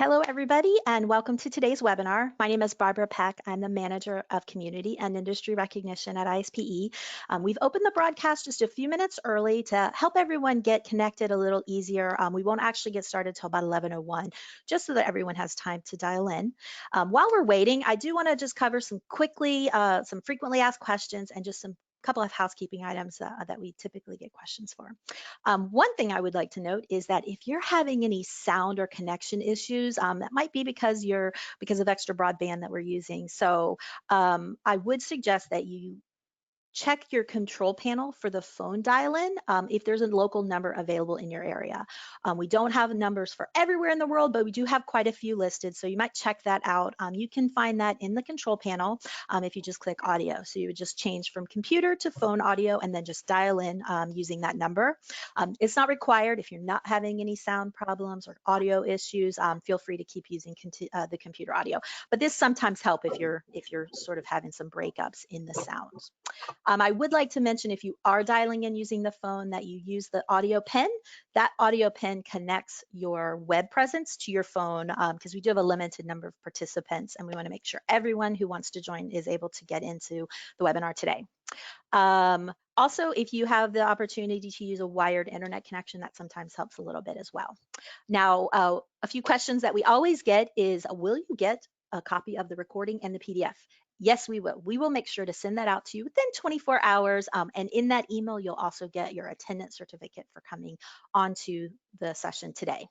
Hello, everybody, and welcome to today's webinar. My name is Barbara Peck. I'm the Manager of Community and Industry Recognition at ISPE. We've opened the broadcast just a few minutes early to help everyone get connected a little easier. We won't actually get started till about 11:01, just so that everyone has time to dial in. While we're waiting, I do want to just cover some frequently asked questions and just some couple of housekeeping items that we typically get questions for. One thing I would like to note is that if you're having any sound or connection issues, that might be because of extra broadband that we're using. So I would suggest that you check your control panel for the phone dial-in if there's a local number available in your area. We don't have numbers for everywhere in the world, but we do have quite a few listed, so you might check that out. You can find that in the control panel if you just click audio. So you would just change from computer to phone audio and then just dial in using that number. It's not required. If you're not having any sound problems or audio issues, feel free to keep using the computer audio. But this sometimes helps if you're sort of having some breakups in the sounds. I would like to mention, if you are dialing in using the phone, that you use the audio pen. That audio pen connects your web presence to your phone because we do have a limited number of participants, and we want to make sure everyone who wants to join is able to get into the webinar today. Also, if you have the opportunity to use a wired internet connection, that sometimes helps a little bit as well. Now, a few questions that we always get is, will you get a copy of the recording and the PDF? Yes, we will. We will make sure to send that out to you within 24 hours. And in that email, you'll also get your attendance certificate for coming onto the session today.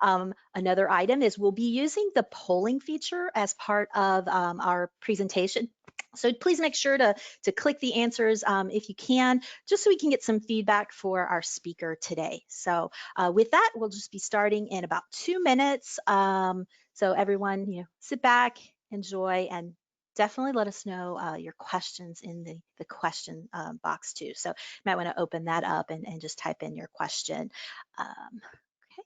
Another item is we'll be using the polling feature as part of our presentation. So please make sure to click the answers if you can, just so we can get some feedback for our speaker today. So with that, we'll just be starting in about 2 minutes. So everyone, sit back, enjoy, and definitely let us know your questions in the question box too. So you might want to open that up and just type in your question. Okay.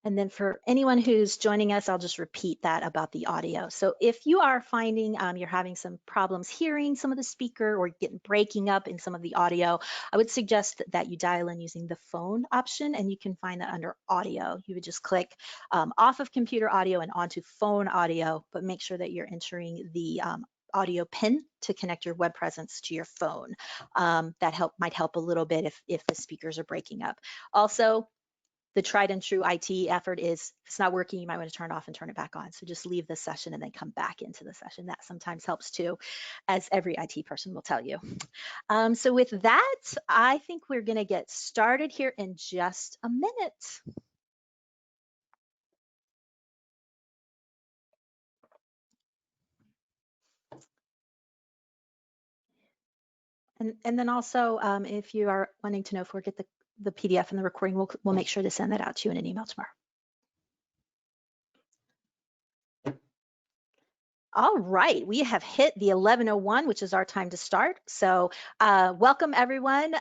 And then for anyone who's joining us, I'll just repeat that about the audio. So if you are finding you're having some problems hearing some of the speaker or getting breaking up in some of the audio, I would suggest that you dial in using the phone option, and you can find that under audio. You would just click off of computer audio and onto phone audio, but make sure that you're entering the audio pin to connect your web presence to your phone. That might help a little bit if the speakers are breaking up. Also, the tried and true IT effort is, if it's not working, you might want to turn it off and turn it back on. So just leave the session and then come back into the session. That sometimes helps too, as every IT person will tell you. So with that, I think we're going to get started here in just a minute. And then also, if you are wanting to know if we'll get the PDF and the recording, we'll make sure to send that out to you in an email tomorrow. All right, we have hit the 11:01, which is our time to start. So welcome everyone.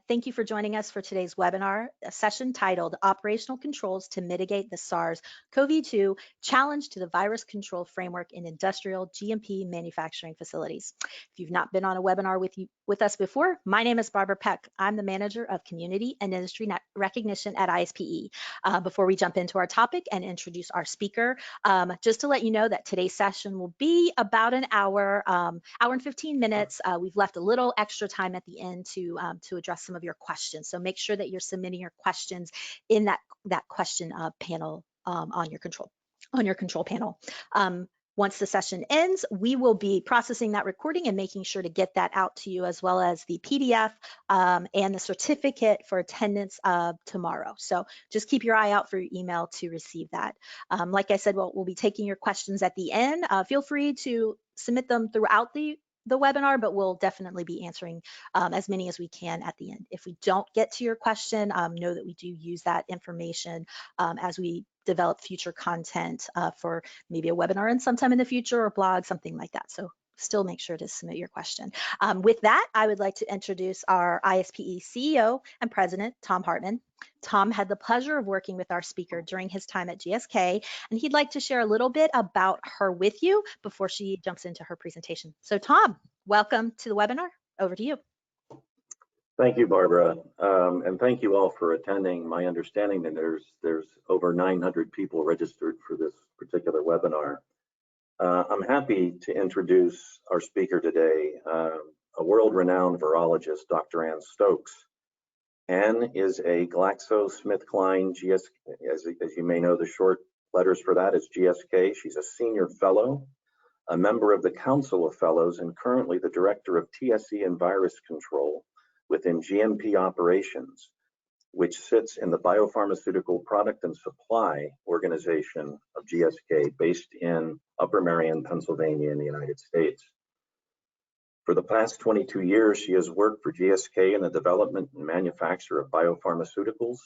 Thank you for joining us for today's webinar, a session titled Operational Controls to Mitigate the SARS CoV-2 Challenge to the Virus Control Framework in Industrial GMP Manufacturing Facilities. If you've not been on a webinar with us before, my name is Barbara Peck. I'm the Manager of Community and Industry Recognition at ISPE. Before we jump into our topic and introduce our speaker, just to let you know that today's session will be about an hour, hour and 15 minutes. We've left a little extra time at the end to address some of your questions. So make sure that you're submitting your questions in that question panel on your control panel. Once the session ends, we will be processing that recording and making sure to get that out to you, as well as the PDF and the certificate for attendance tomorrow. So just keep your eye out for your email to receive that. Like I said, we'll be taking your questions at the end. Feel free to submit them throughout the webinar, but we'll definitely be answering as many as we can at the end. If we don't get to your question, know that we do use that information as we develop future content for maybe a webinar and sometime in the future, or blog, something like that. So still make sure to submit your question. With that, I would like to introduce our ISPE CEO and President, Tom Hartman. Tom had the pleasure of working with our speaker during his time at GSK, and he'd like to share a little bit about her with you before she jumps into her presentation. So Tom, welcome to the webinar. Over to you. Thank you, Barbara, and thank you all for attending. My understanding that there's over 900 people registered for this particular webinar. I'm happy to introduce our speaker today, a world-renowned virologist, Dr. Ann Stokes. Ann is a GlaxoSmithKline as you may know, the short letters for that is GSK. She's a senior fellow, a member of the Council of Fellows, and currently the director of TSE and virus control within GMP operations, which sits in the Biopharmaceutical Product and Supply Organization of GSK, based in Upper Merion, Pennsylvania in the United States. For the past 22 years, she has worked for GSK in the development and manufacture of biopharmaceuticals,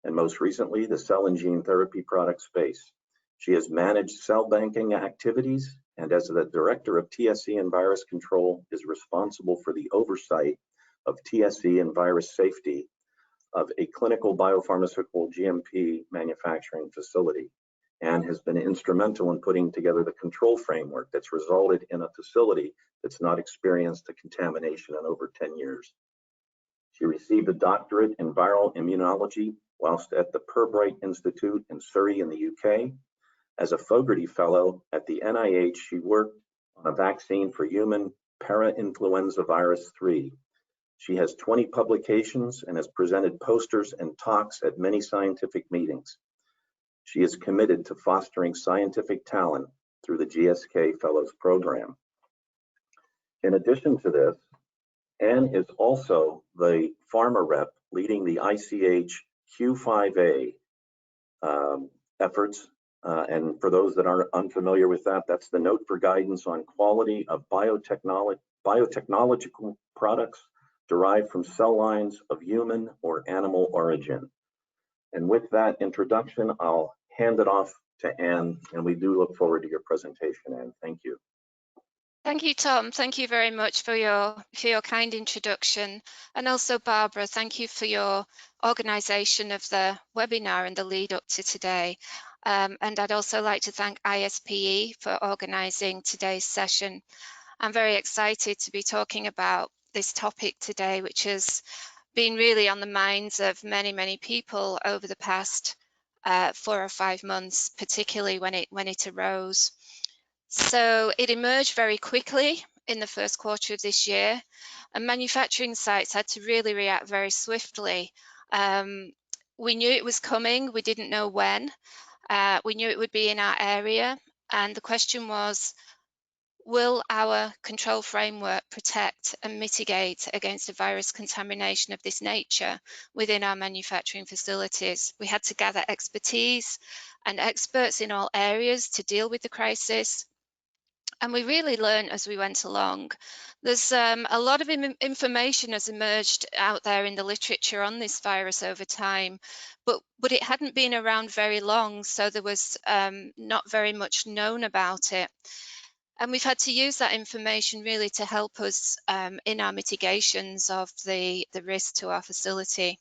and most recently, the cell and gene therapy product space. She has managed cell banking activities, and as the director of TSE and virus control, is responsible for the oversight of TSE and virus safety of a clinical biopharmaceutical GMP manufacturing facility, and has been instrumental in putting together the control framework that's resulted in a facility that's not experienced a contamination in over 10 years. She received a doctorate in viral immunology whilst at the Pirbright Institute in Surrey in the UK. As a Fogarty Fellow at the NIH, she worked on a vaccine for human parainfluenza virus 3. She has 20 publications and has presented posters and talks at many scientific meetings. She is committed to fostering scientific talent through the GSK Fellows Program. In addition to this, Ann is also the pharma rep leading the ICH Q5A efforts. And for those that are unfamiliar with that, that's the note for guidance on quality of biotechnological products derived from cell lines of human or animal origin. And with that introduction, I'll hand it off to Ann, and we do look forward to your presentation, Ann. Thank you. Thank you, Tom. Thank you very much for your kind introduction. And also, Barbara, thank you for your organisation of the webinar and the lead up to today. And I'd also like to thank ISPE for organising today's session. I'm very excited to be talking about this topic today, which has been really on the minds of many, many people over the past 4 or 5 months, particularly when it arose. So it emerged very quickly in the first quarter of this year, and manufacturing sites had to really react very swiftly. We knew it was coming, we didn't know when. We knew it would be in our area, and the question was, will our control framework protect and mitigate against a virus contamination of this nature within our manufacturing facilities? We had to gather expertise and experts in all areas to deal with the crisis. And we really learned as we went along. There's a lot of information has emerged out there in the literature on this virus over time, but it hadn't been around very long, so there was not very much known about it. And we've had to use that information really to help us in our mitigations of the risk to our facility.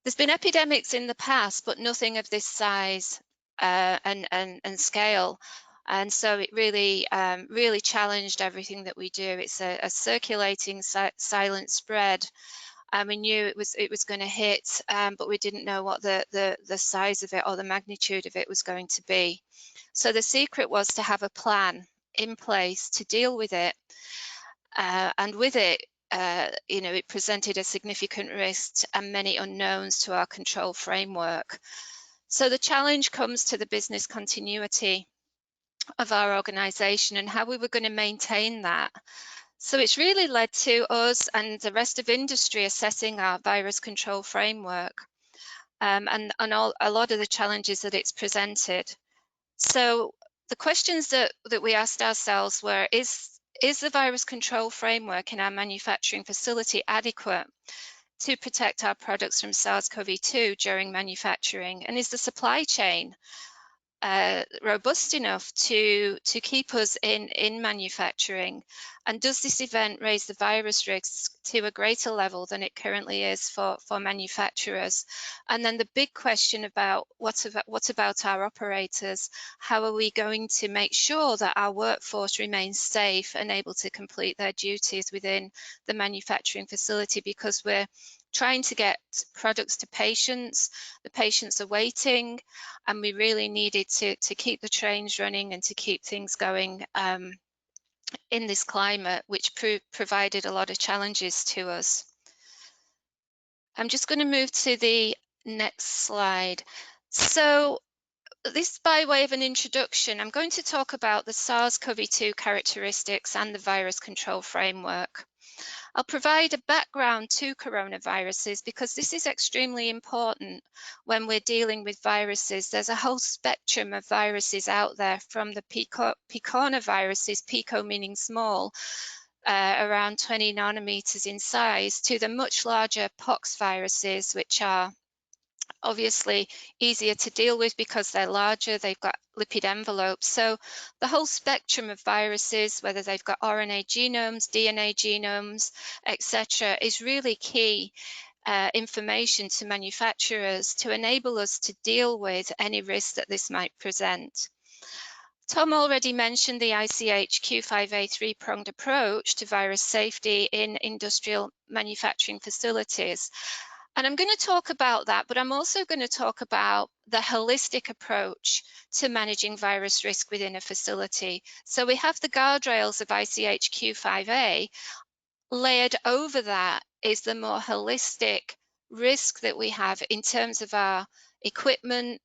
There's been epidemics in the past, but nothing of this size and scale. And so it really, really challenged everything that we do. It's a circulating silent spread. We knew it was going to hit, but we didn't know what the size of it or the magnitude of it was going to be. So the secret was to have a plan in place to deal with it. And with it, it presented a significant risk and many unknowns to our control framework. So the challenge comes to the business continuity of our organisation and how we were going to maintain that. So it's really led to us and the rest of industry assessing our virus control framework and a lot of the challenges that it's presented. So the questions that we asked ourselves were, is the virus control framework in our manufacturing facility adequate to protect our products from SARS CoV-2 during manufacturing? And is the supply chain robust enough to keep us in manufacturing? And does this event raise the virus risks to a greater level than it currently is for manufacturers? And then the big question about what about our operators? How are we going to make sure that our workforce remains safe and able to complete their duties within the manufacturing facility? Because we're trying to get products to patients, the patients are waiting, and we really needed to keep the trains running and to keep things going in this climate, which provided a lot of challenges to us. I'm just going to move to the next slide. So this, by way of an introduction, I'm going to talk about the SARS CoV-2 characteristics and the virus control framework. I'll provide a background to coronaviruses because this is extremely important when we're dealing with viruses. There's a whole spectrum of viruses out there, from the picornaviruses, pico meaning small, around 20 nanometers in size, to the much larger pox viruses, which are obviously easier to deal with because they're larger, they've got lipid envelopes. So the whole spectrum of viruses, whether they've got RNA genomes, DNA genomes, etc., is really key information to manufacturers to enable us to deal with any risk that this might present. Tom already mentioned the ICH Q5A three-pronged approach to virus safety in industrial manufacturing facilities. And I'm going to talk about that, but I'm also going to talk about the holistic approach to managing virus risk within a facility. So we have the guardrails of ICH Q5A. Layered over that is the more holistic risk that we have in terms of our equipment,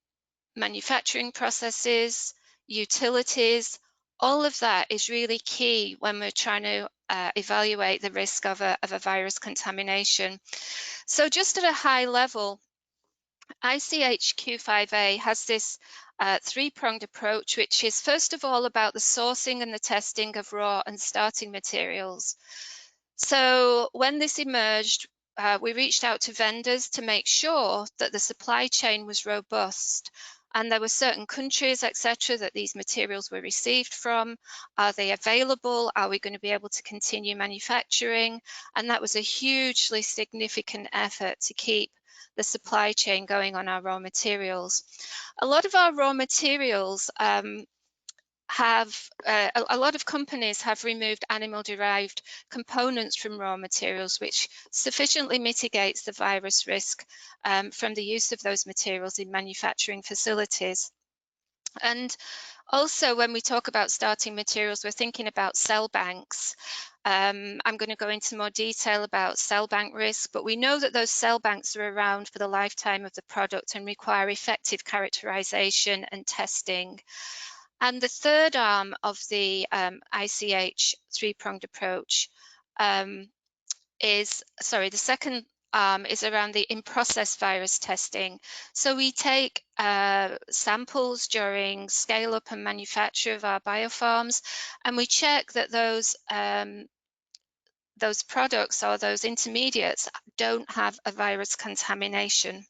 manufacturing processes, utilities. All of that is really key when we're trying to evaluate the risk of a virus contamination. So just at a high level, ICH Q5A has this three-pronged approach, which is first of all about the sourcing and the testing of raw and starting materials. So when this emerged, we reached out to vendors to make sure that the supply chain was robust, and there were certain countries, etc., that these materials were received from. Are they available? Are we going to be able to continue manufacturing? And that was a hugely significant effort to keep the supply chain going on our raw materials. A lot of our raw materials a lot of companies have removed animal-derived components from raw materials, which sufficiently mitigates the virus risk from the use of those materials in manufacturing facilities. And also, when we talk about starting materials, we're thinking about cell banks. I'm going to go into more detail about cell bank risk, but we know that those cell banks are around for the lifetime of the product and require effective characterization and testing. And the third arm of the ICH three-pronged approach the second arm is around the in-process virus testing. So we take samples during scale-up and manufacture of our biofarms, and we check that those products or those intermediates don't have a virus contamination.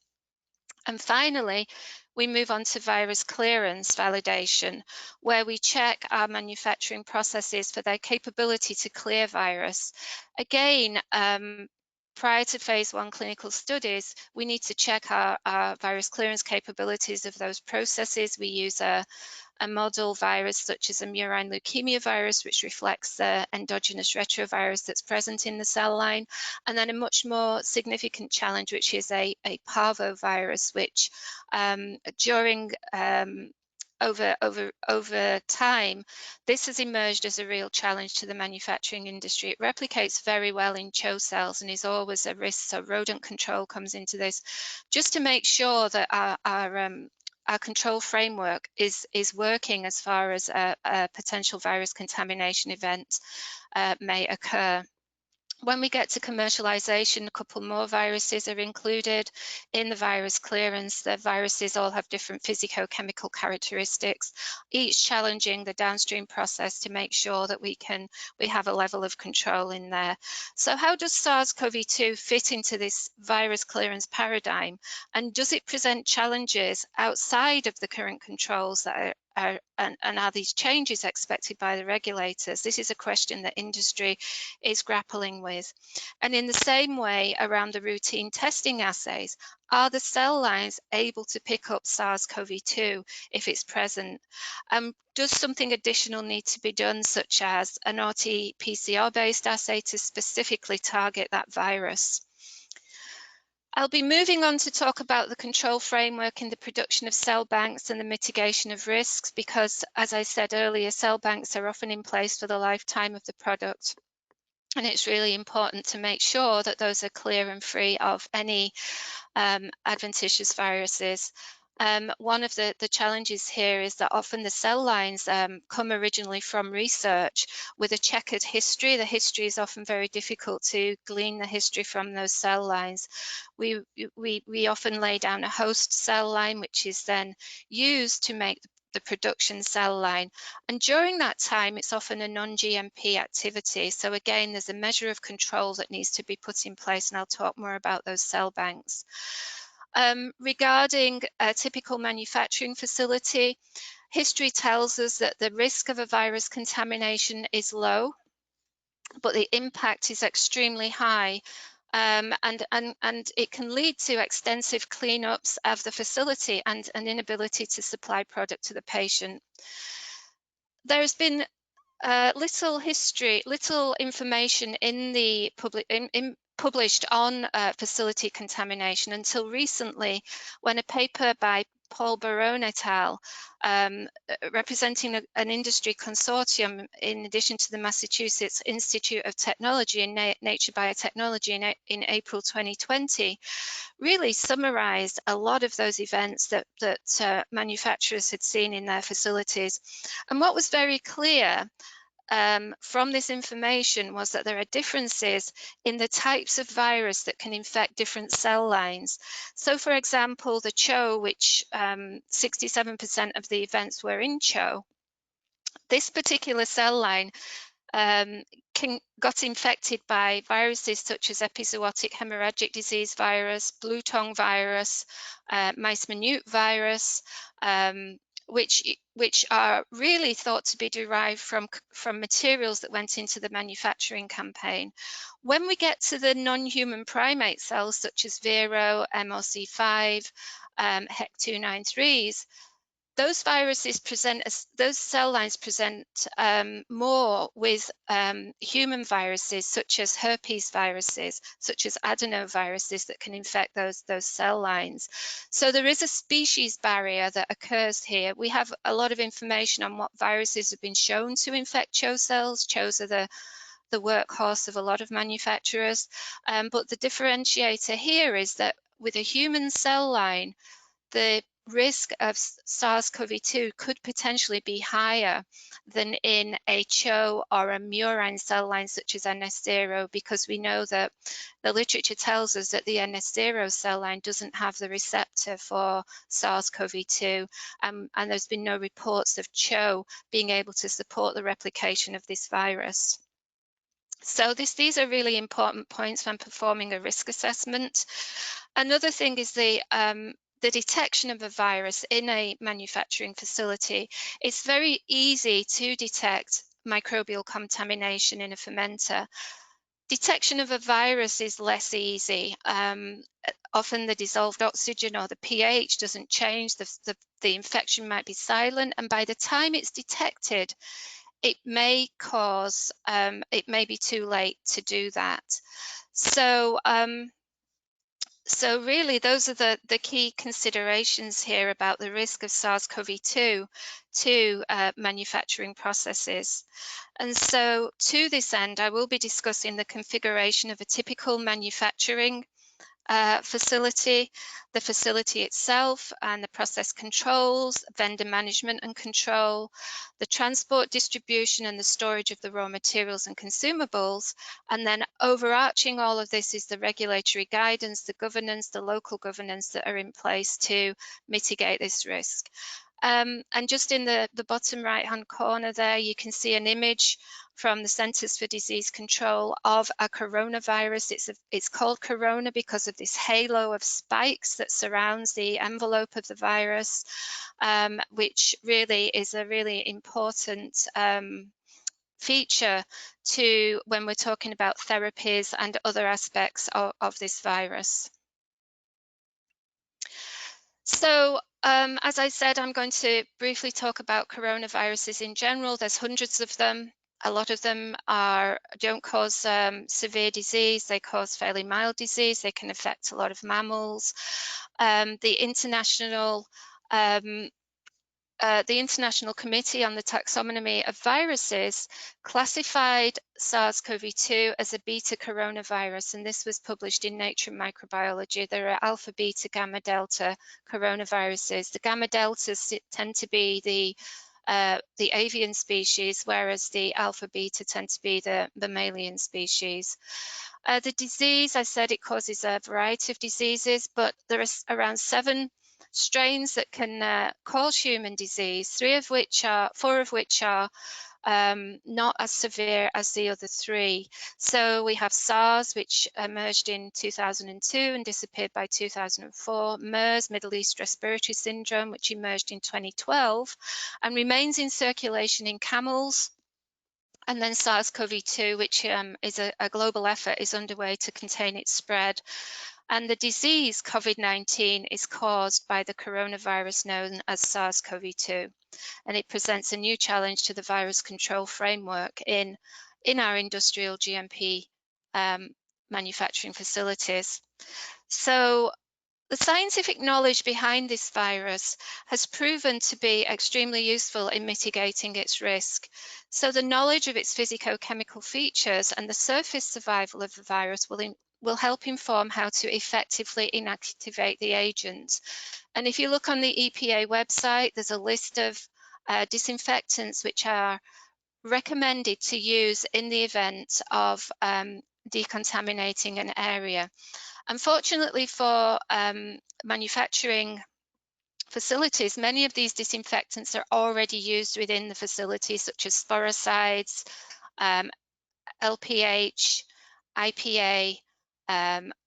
And finally, we move on to virus clearance validation, where we check our manufacturing processes for their capability to clear virus. Again, prior to phase 1 clinical studies, we need to check our virus clearance capabilities of those processes. We use a model virus such as a murine leukemia virus, which reflects the endogenous retrovirus that's present in the cell line, and then a much more significant challenge, which is a parvovirus, which during over time, this has emerged as a real challenge to the manufacturing industry. It replicates very well in CHO cells and is always a risk, so rodent control comes into this, just to make sure that our control framework is working as far as a potential virus contamination event may occur. When we get to commercialization, a couple more viruses are included in the virus clearance. The viruses all have different physicochemical characteristics, each challenging the downstream process to make sure that we have a level of control in there. So how does SARS-CoV-2 fit into this virus clearance paradigm? And does it present challenges outside of the current controls that and are these changes expected by the regulators? This is a question that industry is grappling with. And in the same way, around the routine testing assays, are the cell lines able to pick up SARS-CoV-2 if it's present? Does something additional need to be done, such as an RT-PCR-based assay to specifically target that virus? I'll be moving on to talk about the control framework in the production of cell banks and the mitigation of risks, because, as I said earlier, cell banks are often in place for the lifetime of the product. And it's really important to make sure that those are clear and free of any adventitious viruses. One of the challenges here is that often the cell lines come originally from research with a checkered history. The history is often very difficult to glean the history from those cell lines. We often lay down a host cell line, which is then used to make the production cell line. And during that time, it's often a non-GMP activity. So again, there's a measure of control that needs to be put in place, and I'll talk more about those cell banks. Regarding a typical manufacturing facility, history tells us that the risk of a virus contamination is low, but the impact is extremely high. And it can lead to extensive cleanups of the facility and an inability to supply product to the patient. There's been little information in the published on facility contamination until recently, when a paper by Paul Barone et al., representing an industry consortium, in addition to the Massachusetts Institute of Technology and Nature Biotechnology in April 2020, really summarized a lot of those events that manufacturers had seen in their facilities. And what was very clear from this information was that there are differences in the types of virus that can infect different cell lines. So, for example, the CHO, which 67% of the events were in CHO, this particular cell line got infected by viruses such as epizootic hemorrhagic disease virus, blue tongue virus, mice minute virus, which are really thought to be derived from materials that went into the manufacturing campaign. When we get to the non-human primate cells, such as Vero, MRC5, HEC293s, those viruses those cell lines present more with human viruses, such as herpes viruses, such as adenoviruses that can infect those cell lines. So there is a species barrier that occurs here. We have a lot of information on what viruses have been shown to infect CHO cells. CHOs are the workhorse of a lot of manufacturers. But the differentiator here is that with a human cell line, the risk of SARS-CoV-2 could potentially be higher than in a CHO or a murine cell line such as NS0, because we know that the literature tells us that the NS0 cell line doesn't have the receptor for SARS-CoV-2, and there's been no reports of CHO being able to support the replication of this virus. So these are really important points when performing a risk assessment. Another thing is the detection of a virus in a manufacturing facility. It's very easy to detect microbial contamination in a fermenter. Detection of a virus is less easy. Often the dissolved oxygen or the pH doesn't change, the infection might be silent, and by the time it's detected, it may be too late to do that. So really, those are the key considerations here about the risk of SARS-CoV-2 to manufacturing processes. And so to this end, I will be discussing the configuration of a typical manufacturing facility, the facility itself and the process controls, vendor management and control, the transport, distribution and the storage of the raw materials and consumables, and then overarching all of this is the regulatory guidance, the governance, the local governance that are in place to mitigate this risk. And just in the bottom right hand corner there, you can see an image from the Centers for Disease Control of a coronavirus. It's called corona because of this halo of spikes that surrounds the envelope of the virus, which really is a really important feature to when we're talking about therapies and other aspects of this virus. So as I said, I'm going to briefly talk about coronaviruses in general. There's hundreds of them. A lot of them don't cause severe disease. They cause fairly mild disease. They can affect a lot of mammals. The International Committee on the Taxonomy of Viruses classified SARS CoV-2 as a beta coronavirus, and this was published in Nature Microbiology. There are alpha, beta, gamma, delta coronaviruses. The gamma deltas tend to be the avian species, whereas the alpha, beta tend to be the mammalian species. The disease, I said it causes a variety of diseases, but there are around 7 strains that can cause human disease, 4 of which are not as severe as the other 3. So we have SARS, which emerged in 2002 and disappeared by 2004, MERS, Middle East Respiratory Syndrome, which emerged in 2012 and remains in circulation in camels. And then SARS CoV-2, which is a global effort, is underway to contain its spread. And the disease COVID-19 is caused by the coronavirus known as SARS CoV-2. And it presents a new challenge to the virus control framework in our industrial GMP manufacturing facilities. So the scientific knowledge behind this virus has proven to be extremely useful in mitigating its risk. So the knowledge of its physicochemical features and the surface survival of the virus will help inform how to effectively inactivate the agent. And if you look on the EPA website, there's a list of disinfectants which are recommended to use in the event of decontaminating an area. Unfortunately for manufacturing facilities, many of these disinfectants are already used within the facility, such as sporicides, LPH, IPA.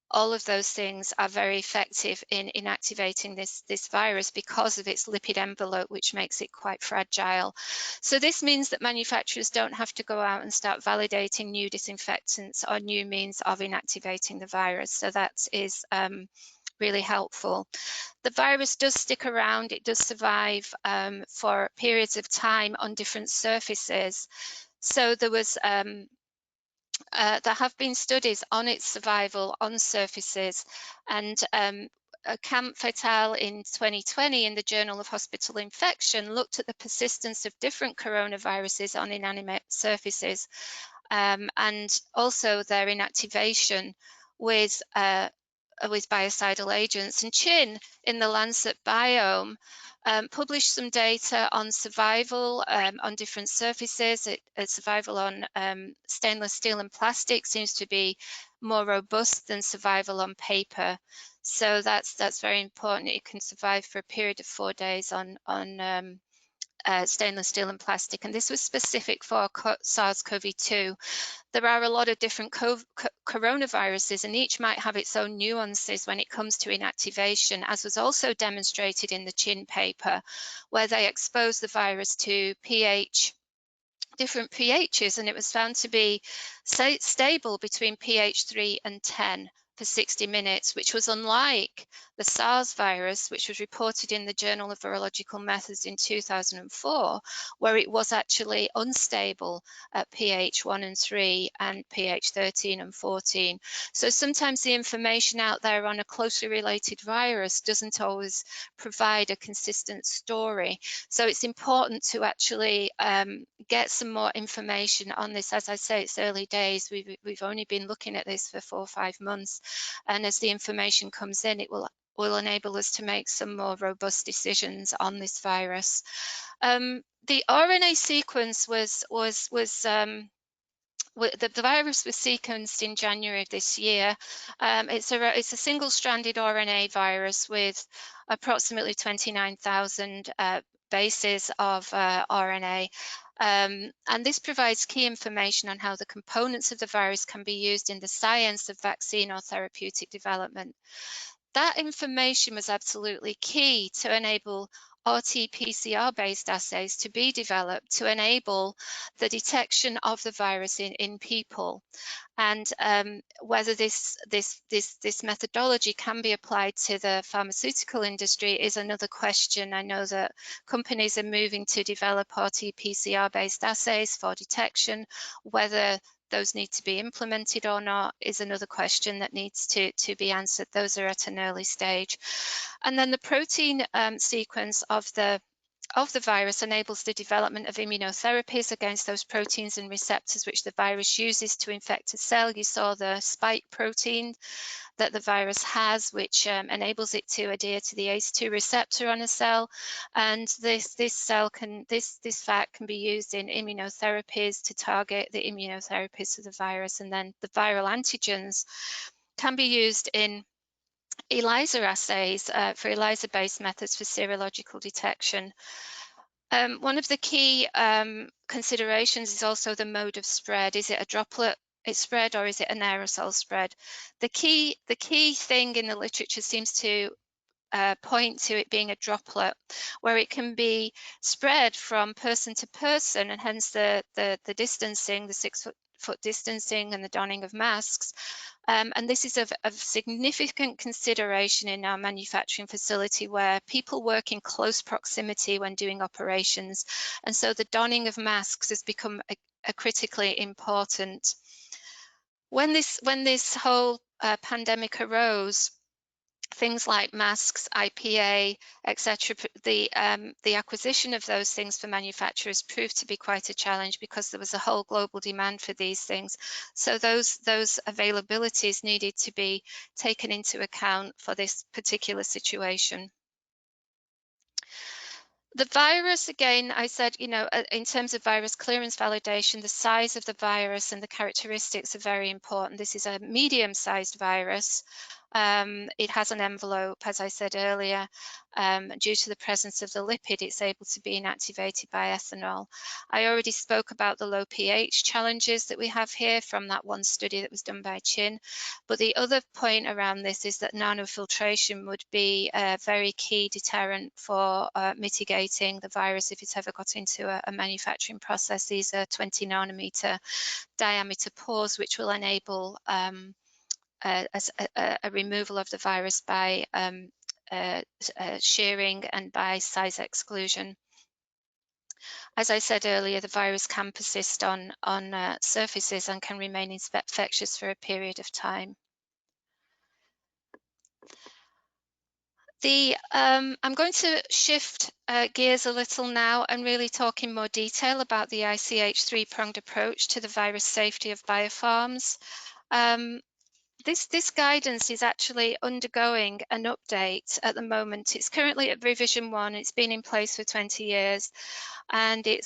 All of those things are very effective in inactivating this virus because of its lipid envelope, which makes it quite fragile. So this means that manufacturers don't have to go out and start validating new disinfectants or new means of inactivating the virus. So that is really helpful. The virus does stick around. It does survive for periods of time on different surfaces. So there have been studies on its survival on surfaces, and Camp Fatal in 2020 in the Journal of Hospital Infection looked at the persistence of different coronaviruses on inanimate surfaces and also their inactivation with biocidal agents. And Chin in the Lancet Biome published some data on survival on different surfaces. Survival on stainless steel and plastic seems to be more robust than survival on paper. So that's very important. It can survive for a period of 4 days on stainless steel and plastic. And this was specific for SARS-CoV-2. There are a lot of different coronaviruses, and each might have its own nuances when it comes to inactivation, as was also demonstrated in the Chin paper, where they exposed the virus to different pHs, and it was found to be stable between pH 3 and 10 for 60 minutes, which was unlike the SARS virus, which was reported in the Journal of Virological Methods in 2004, where it was actually unstable at pH 1 and 3 and pH 13 and 14. So sometimes the information out there on a closely related virus doesn't always provide a consistent story. So it's important to actually get some more information on this. As I say, it's early days. We've only been looking at this for 4 or 5 months. And as the information comes in, it will enable us to make some more robust decisions on this virus. The RNA sequence the virus was sequenced in January of this year. It's a single-stranded RNA virus with approximately 29,000 bases of RNA. And this provides key information on how the components of the virus can be used in the science of vaccine or therapeutic development. That information was absolutely key to enable RT-PCR-based assays to be developed to enable the detection of the virus in people. And whether this methodology can be applied to the pharmaceutical industry is another question. I know that companies are moving to develop RT-PCR-based assays for detection. Whether those need to be implemented or not is another question that needs to be answered. Those are at an early stage. And then the protein sequence of the virus enables the development of immunotherapies against those proteins and receptors which the virus uses to infect a cell. You saw the spike protein that the virus has, which enables it to adhere to the ACE2 receptor on a cell, and this fact can be used in immunotherapies to target the immunotherapies of the virus, and then the viral antigens can be used in ELISA assays for ELISA-based methods for serological detection. One of the key considerations is also the mode of spread. Is it a droplet spread or is it an aerosol spread? The key thing in the literature seems to point to it being a droplet, where it can be spread from person to person, and hence the distancing, the 6 foot distancing and the donning of masks. And this is of significant consideration in our manufacturing facility, where people work in close proximity when doing operations. And so the donning of masks has become a critically important. When this whole pandemic arose, things like masks, IPA, etc., the acquisition of those things for manufacturers proved to be quite a challenge, because there was a whole global demand for these things. So those availabilities needed to be taken into account for this particular situation. The virus, again, I said, you know, in terms of virus clearance validation, the size of the virus and the characteristics are very important. This is a medium-sized virus. It has an envelope, as I said earlier. Due to the presence of the lipid, it's able to be inactivated by ethanol. I already spoke about the low pH challenges that we have here from that one study that was done by Chin. But the other point around this is that nanofiltration would be a very key deterrent for mitigating the virus if it's ever got into a manufacturing process. These are 20 nanometer diameter pores, which will enable a removal of the virus by shearing and by size exclusion. As I said earlier, the virus can persist on surfaces and can remain infectious for a period of time. I'm going to shift gears a little now and really talk in more detail about the ICH three-pronged approach to the virus safety of biopharms. This guidance is actually undergoing an update at the moment. It's currently at revision 1. It's been in place for 20 years, and it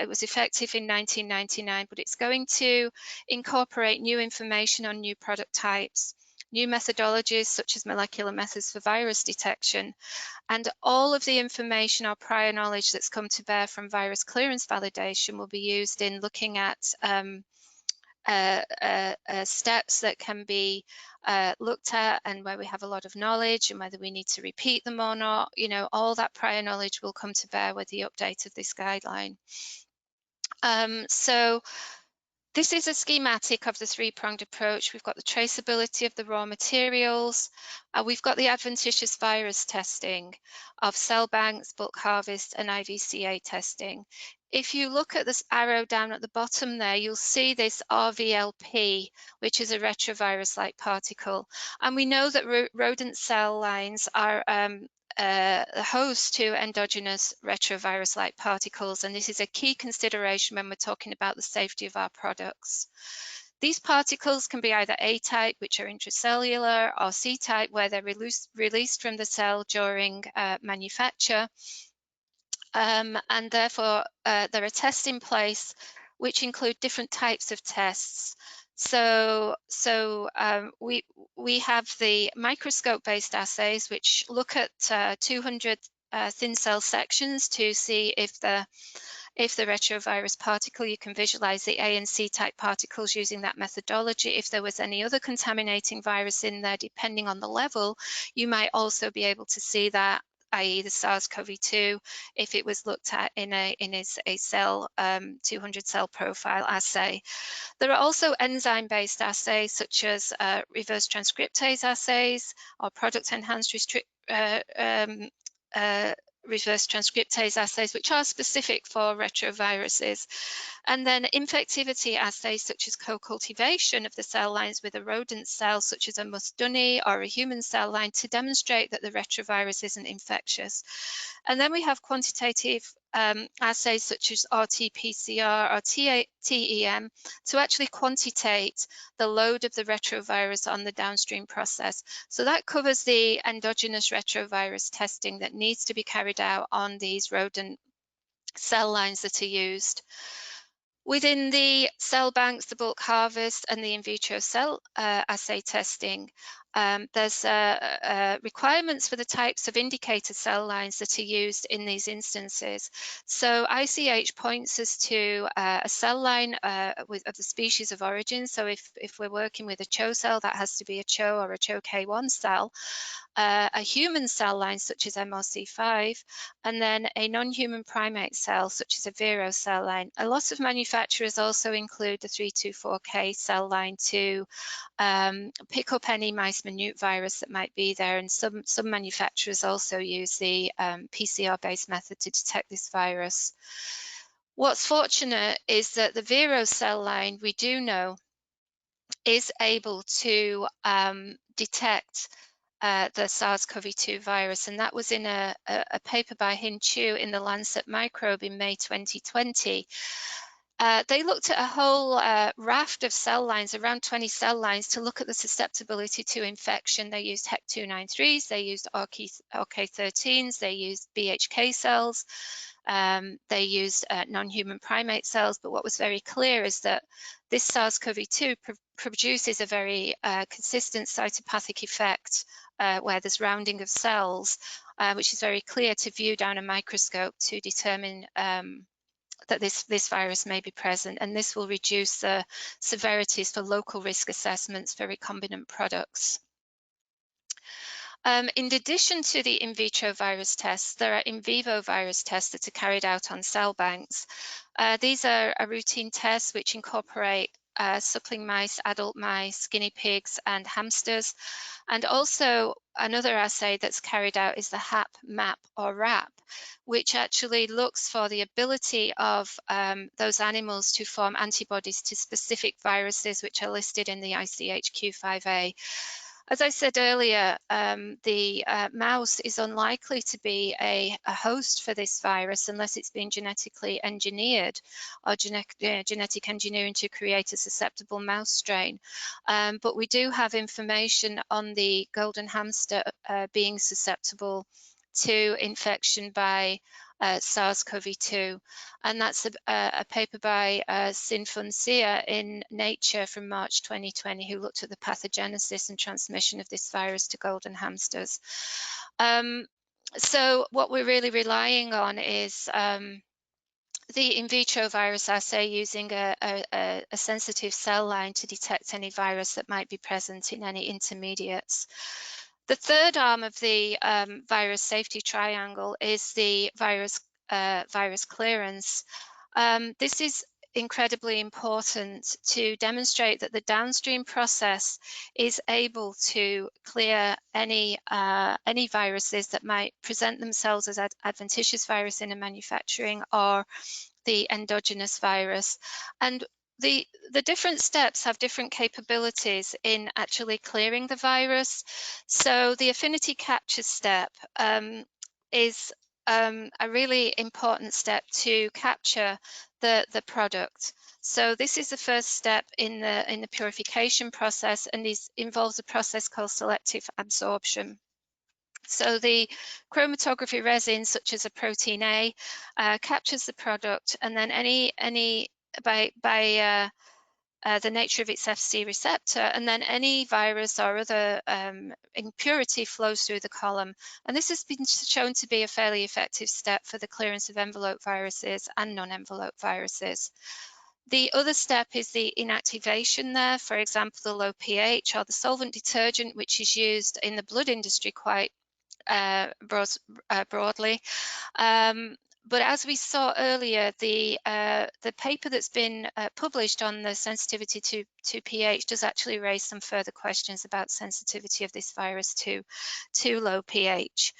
was effective in 1999, but it's going to incorporate new information on new product types, new methodologies such as molecular methods for virus detection, and all of the information or prior knowledge that's come to bear from virus clearance validation will be used in looking at steps that can be looked at, and where we have a lot of knowledge and whether we need to repeat them or not. You know, all that prior knowledge will come to bear with the update of this guideline. So this is a schematic of the three-pronged approach. We've got the traceability of the raw materials. We've got the adventitious virus testing of cell banks, bulk harvest, and IVCA testing. If you look at this arrow down at the bottom there, you'll see this RVLP, which is a retrovirus-like particle. And we know that rodent cell lines are the host to endogenous retrovirus-like particles, and this is a key consideration when we're talking about the safety of our products. These particles can be either A-type, which are intracellular, or C-type, where they're released from the cell during manufacture. And therefore, there are tests in place which include different types of tests. So we have the microscope-based assays, which look at 200 thin cell sections to see if the retrovirus particle, you can visualize the A and C type particles using that methodology. If there was any other contaminating virus in there, depending on the level, you might also be able to see that, i.e. the SARS CoV-2, if it was looked at in a cell 200 cell profile assay. There are also enzyme-based assays such as reverse transcriptase assays or product-enhanced reverse transcriptase assays, which are specific for retroviruses. And then infectivity assays such as co-cultivation of the cell lines with a rodent cell such as a muscardine or a human cell line to demonstrate that the retrovirus isn't infectious. And then we have quantitative assays such as RT-PCR or TEM to actually quantitate the load of the retrovirus on the downstream process. So that covers the endogenous retrovirus testing that needs to be carried out on these rodent cell lines that are used. Within the cell banks, the bulk harvest and the in vitro cell assay testing, there's requirements for the types of indicator cell lines that are used in these instances. So ICH points us to a cell line of the species of origin. So if we're working with a CHO cell, that has to be a CHO or a CHO-K1 cell. A human cell line such as MRC5, and then a non-human primate cell such as a Vero cell line. A lot of manufacturers also include the 324K cell line to pick up any mice minute virus that might be there, and some manufacturers also use the PCR-based method to detect this virus. What's fortunate is that the Vero cell line, we do know, is able to detect the SARS CoV-2 virus, and that was in a paper by Hin Chu in the Lancet Microbe in May 2020. They looked at a whole raft of cell lines, around 20 cell lines, to look at the susceptibility to infection. They used HEC293s, they used RK13s, they used BHK cells, they used non-human primate cells, but what was very clear is that this SARS-CoV-2 produces a very consistent cytopathic effect where there's rounding of cells, which is very clear to view down a microscope to determine that this virus may be present, and this will reduce the severities for local risk assessments for recombinant products. In addition to the in vitro virus tests, there are in vivo virus tests that are carried out on cell banks. These are routine tests which incorporate suckling mice, adult mice, guinea pigs, and hamsters. And also another assay that's carried out is the HAP, MAP, or RAP, which actually looks for the ability of those animals to form antibodies to specific viruses which are listed in the ICH Q5A. As I said earlier, the mouse is unlikely to be a host for this virus unless it's been genetically engineered or genetic engineering to create a susceptible mouse strain. But we do have information on the golden hamster being susceptible to infection by SARS-CoV-2, and that's a paper by Sin-Fun Xia in Nature from March 2020, who looked at the pathogenesis and transmission of this virus to golden hamsters. So what we're really relying on is the in vitro virus assay using a sensitive cell line to detect any virus that might be present in any intermediates. The third arm of the virus safety triangle is the virus clearance. This is incredibly important to demonstrate that the downstream process is able to clear any viruses that might present themselves as adventitious virus in a manufacturing or the endogenous virus. And the different steps have different capabilities in actually clearing the virus. So the affinity capture step is a really important step to capture the product. So this is the first step in the purification process, and involves a process called selective absorption. So the chromatography resin, such as a protein A, captures the product, and then by the nature of its Fc receptor, and then any virus or other impurity flows through the column. And this has been shown to be a fairly effective step for the clearance of envelope viruses and non-envelope viruses. The other step is the inactivation there, for example, the low pH or the solvent detergent, which is used in the blood industry quite broadly. But as we saw earlier, the paper that's been published on the sensitivity to pH does actually raise some further questions about sensitivity of this virus to low pH.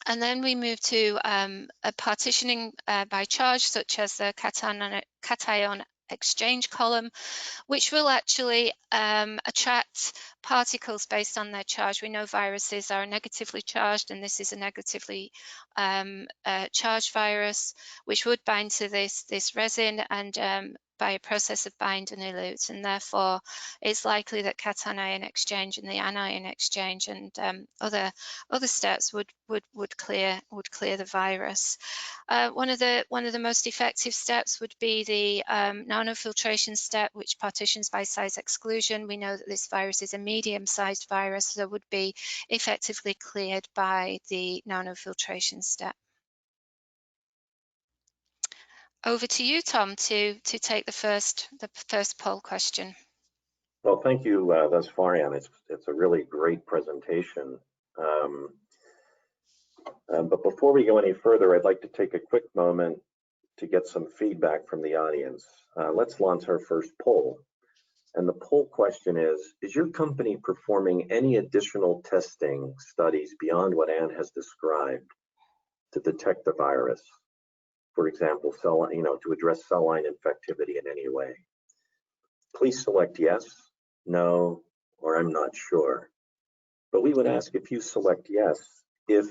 And then we move to a partitioning by charge, such as the cation exchange column, which will actually attract particles based on their charge. We know viruses are negatively charged, and this is a negatively charged virus, which would bind to this resin and by a process of bind and elute, and therefore it's likely that cation exchange and the anion exchange and other steps would clear the virus. One of the most effective steps would be the nanofiltration step, which partitions by size exclusion. We know that this virus is a medium-sized virus, so would be effectively cleared by the nanofiltration step. Over to you, Tom, to take the first poll question. Well, thank you thus far, Anne. It's a really great presentation. But before we go any further, I'd like to take a quick moment to get some feedback from the audience. Let's launch our first poll. And the poll question is your company performing any additional testing studies beyond what Anne has described to detect the virus? For example, to address cell line infectivity in any way? Please select yes, no, or I'm not sure. But we would ask if you select yes, if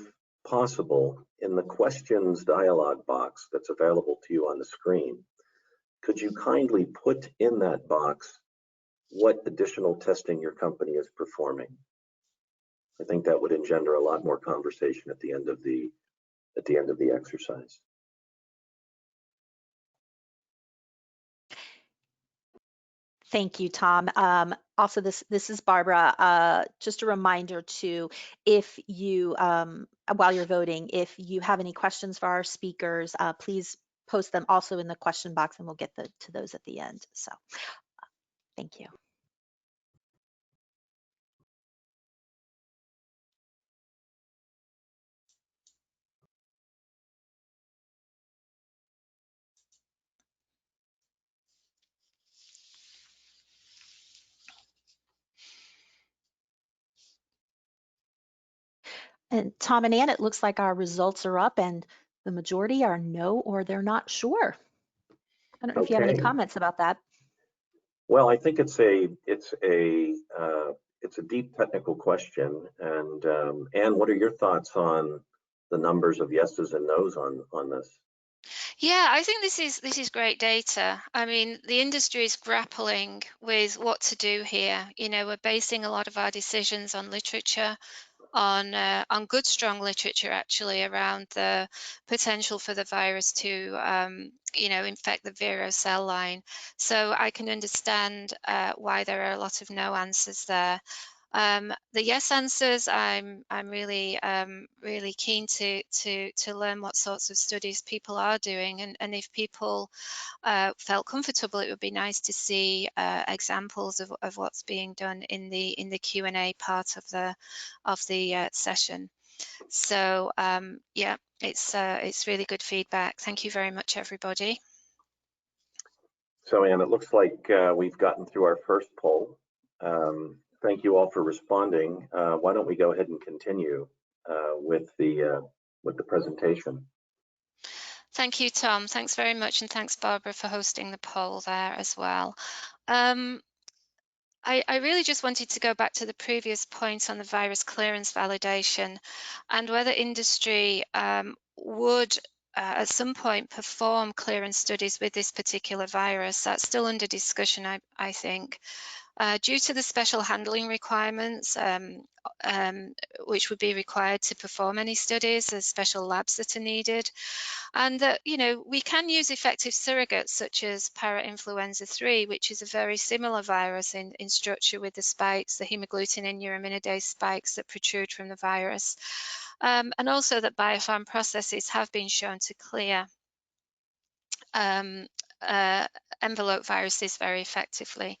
possible, in the questions dialog box that's available to you on the screen, could you kindly put in that box what additional testing your company is performing? I think that would engender a lot more conversation at the end of the exercise. Thank you, Tom. Also, this is Barbara. Just a reminder too, if you, while you're voting, if you have any questions for our speakers, please post them also in the question box, and we'll get to those at the end. So, thank you. And Tom and Ann, it looks like our results are up, and the majority are no, or they're not sure. I don't know if you have any comments about that. Well, I think it's a deep technical question. And Anne, what are your thoughts on the numbers of yeses and nos on this? Yeah, I think this is great data. I mean, the industry is grappling with what to do here. You know, we're basing a lot of our decisions on literature, on good, strong literature actually around the potential for the virus to, infect the Vero cell line. So I can understand why there are a lot of no answers there. The yes answers, I'm really really keen to learn what sorts of studies people are doing, and if people felt comfortable, it would be nice to see examples of what's being done in the Q&A part of the session. So yeah, it's really good feedback. Thank you very much, everybody. So Anne, it looks like we've gotten through our first poll. Thank you all for responding. Why don't we go ahead and continue with the presentation? Thank you, Tom. Thanks very much, and thanks, Barbara, for hosting the poll there as well. I really just wanted to go back to the previous point on the virus clearance validation and whether industry would at some point perform clearance studies with this particular virus. That's still under discussion, I think. Due to the special handling requirements, which would be required to perform any studies, there's special labs that are needed. And that, we can use effective surrogates such as parainfluenza 3, which is a very similar virus in structure with the spikes, the hemagglutinin neuraminidase spikes that protrude from the virus. And also that biopharm processes have been shown to clear envelope viruses very effectively.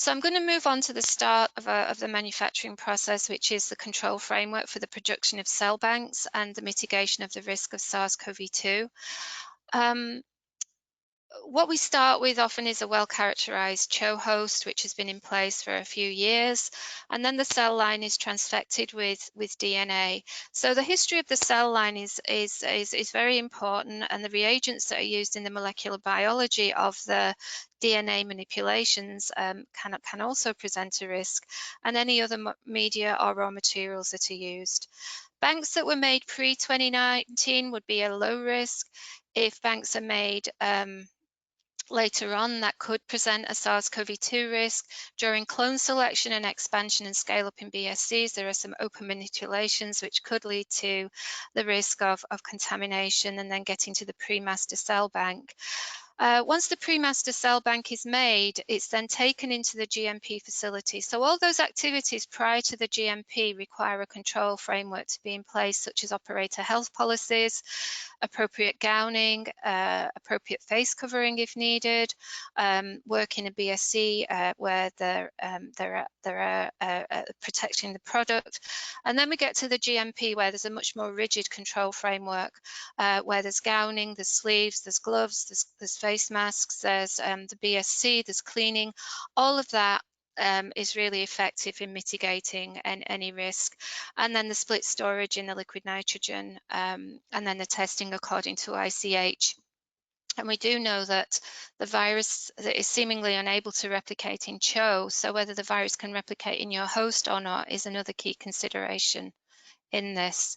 So I'm going to move on to the start of the manufacturing process, which is the control framework for the production of cell banks and the mitigation of the risk of SARS CoV-2. What we start with often is a well-characterized CHO host, which has been in place for a few years, and then the cell line is transfected with DNA. So the history of the cell line is very important, and the reagents that are used in the molecular biology of the DNA manipulations can also present a risk, and any other media or raw materials that are used. Banks that were made pre-2019 would be a low risk. If banks are made later on, that could present a SARS-CoV-2 risk. During clone selection and expansion and scale-up in BSCs, there are some open manipulations which could lead to the risk of contamination and then getting to the pre-master cell bank. Once the pre-master cell bank is made, it's then taken into the GMP facility. So all those activities prior to the GMP require a control framework to be in place, such as operator health policies, appropriate gowning, appropriate face covering if needed, work in a BSC where they're protecting the product. And then we get to the GMP, where there's a much more rigid control framework, where there's gowning, there's sleeves, there's gloves, there's face masks, there's the BSC, there's cleaning. All of that is really effective in mitigating any risk. And then the split storage in the liquid nitrogen, and then the testing according to ICH. And we do know that the virus is seemingly unable to replicate in CHO, so whether the virus can replicate in your host or not is another key consideration in this.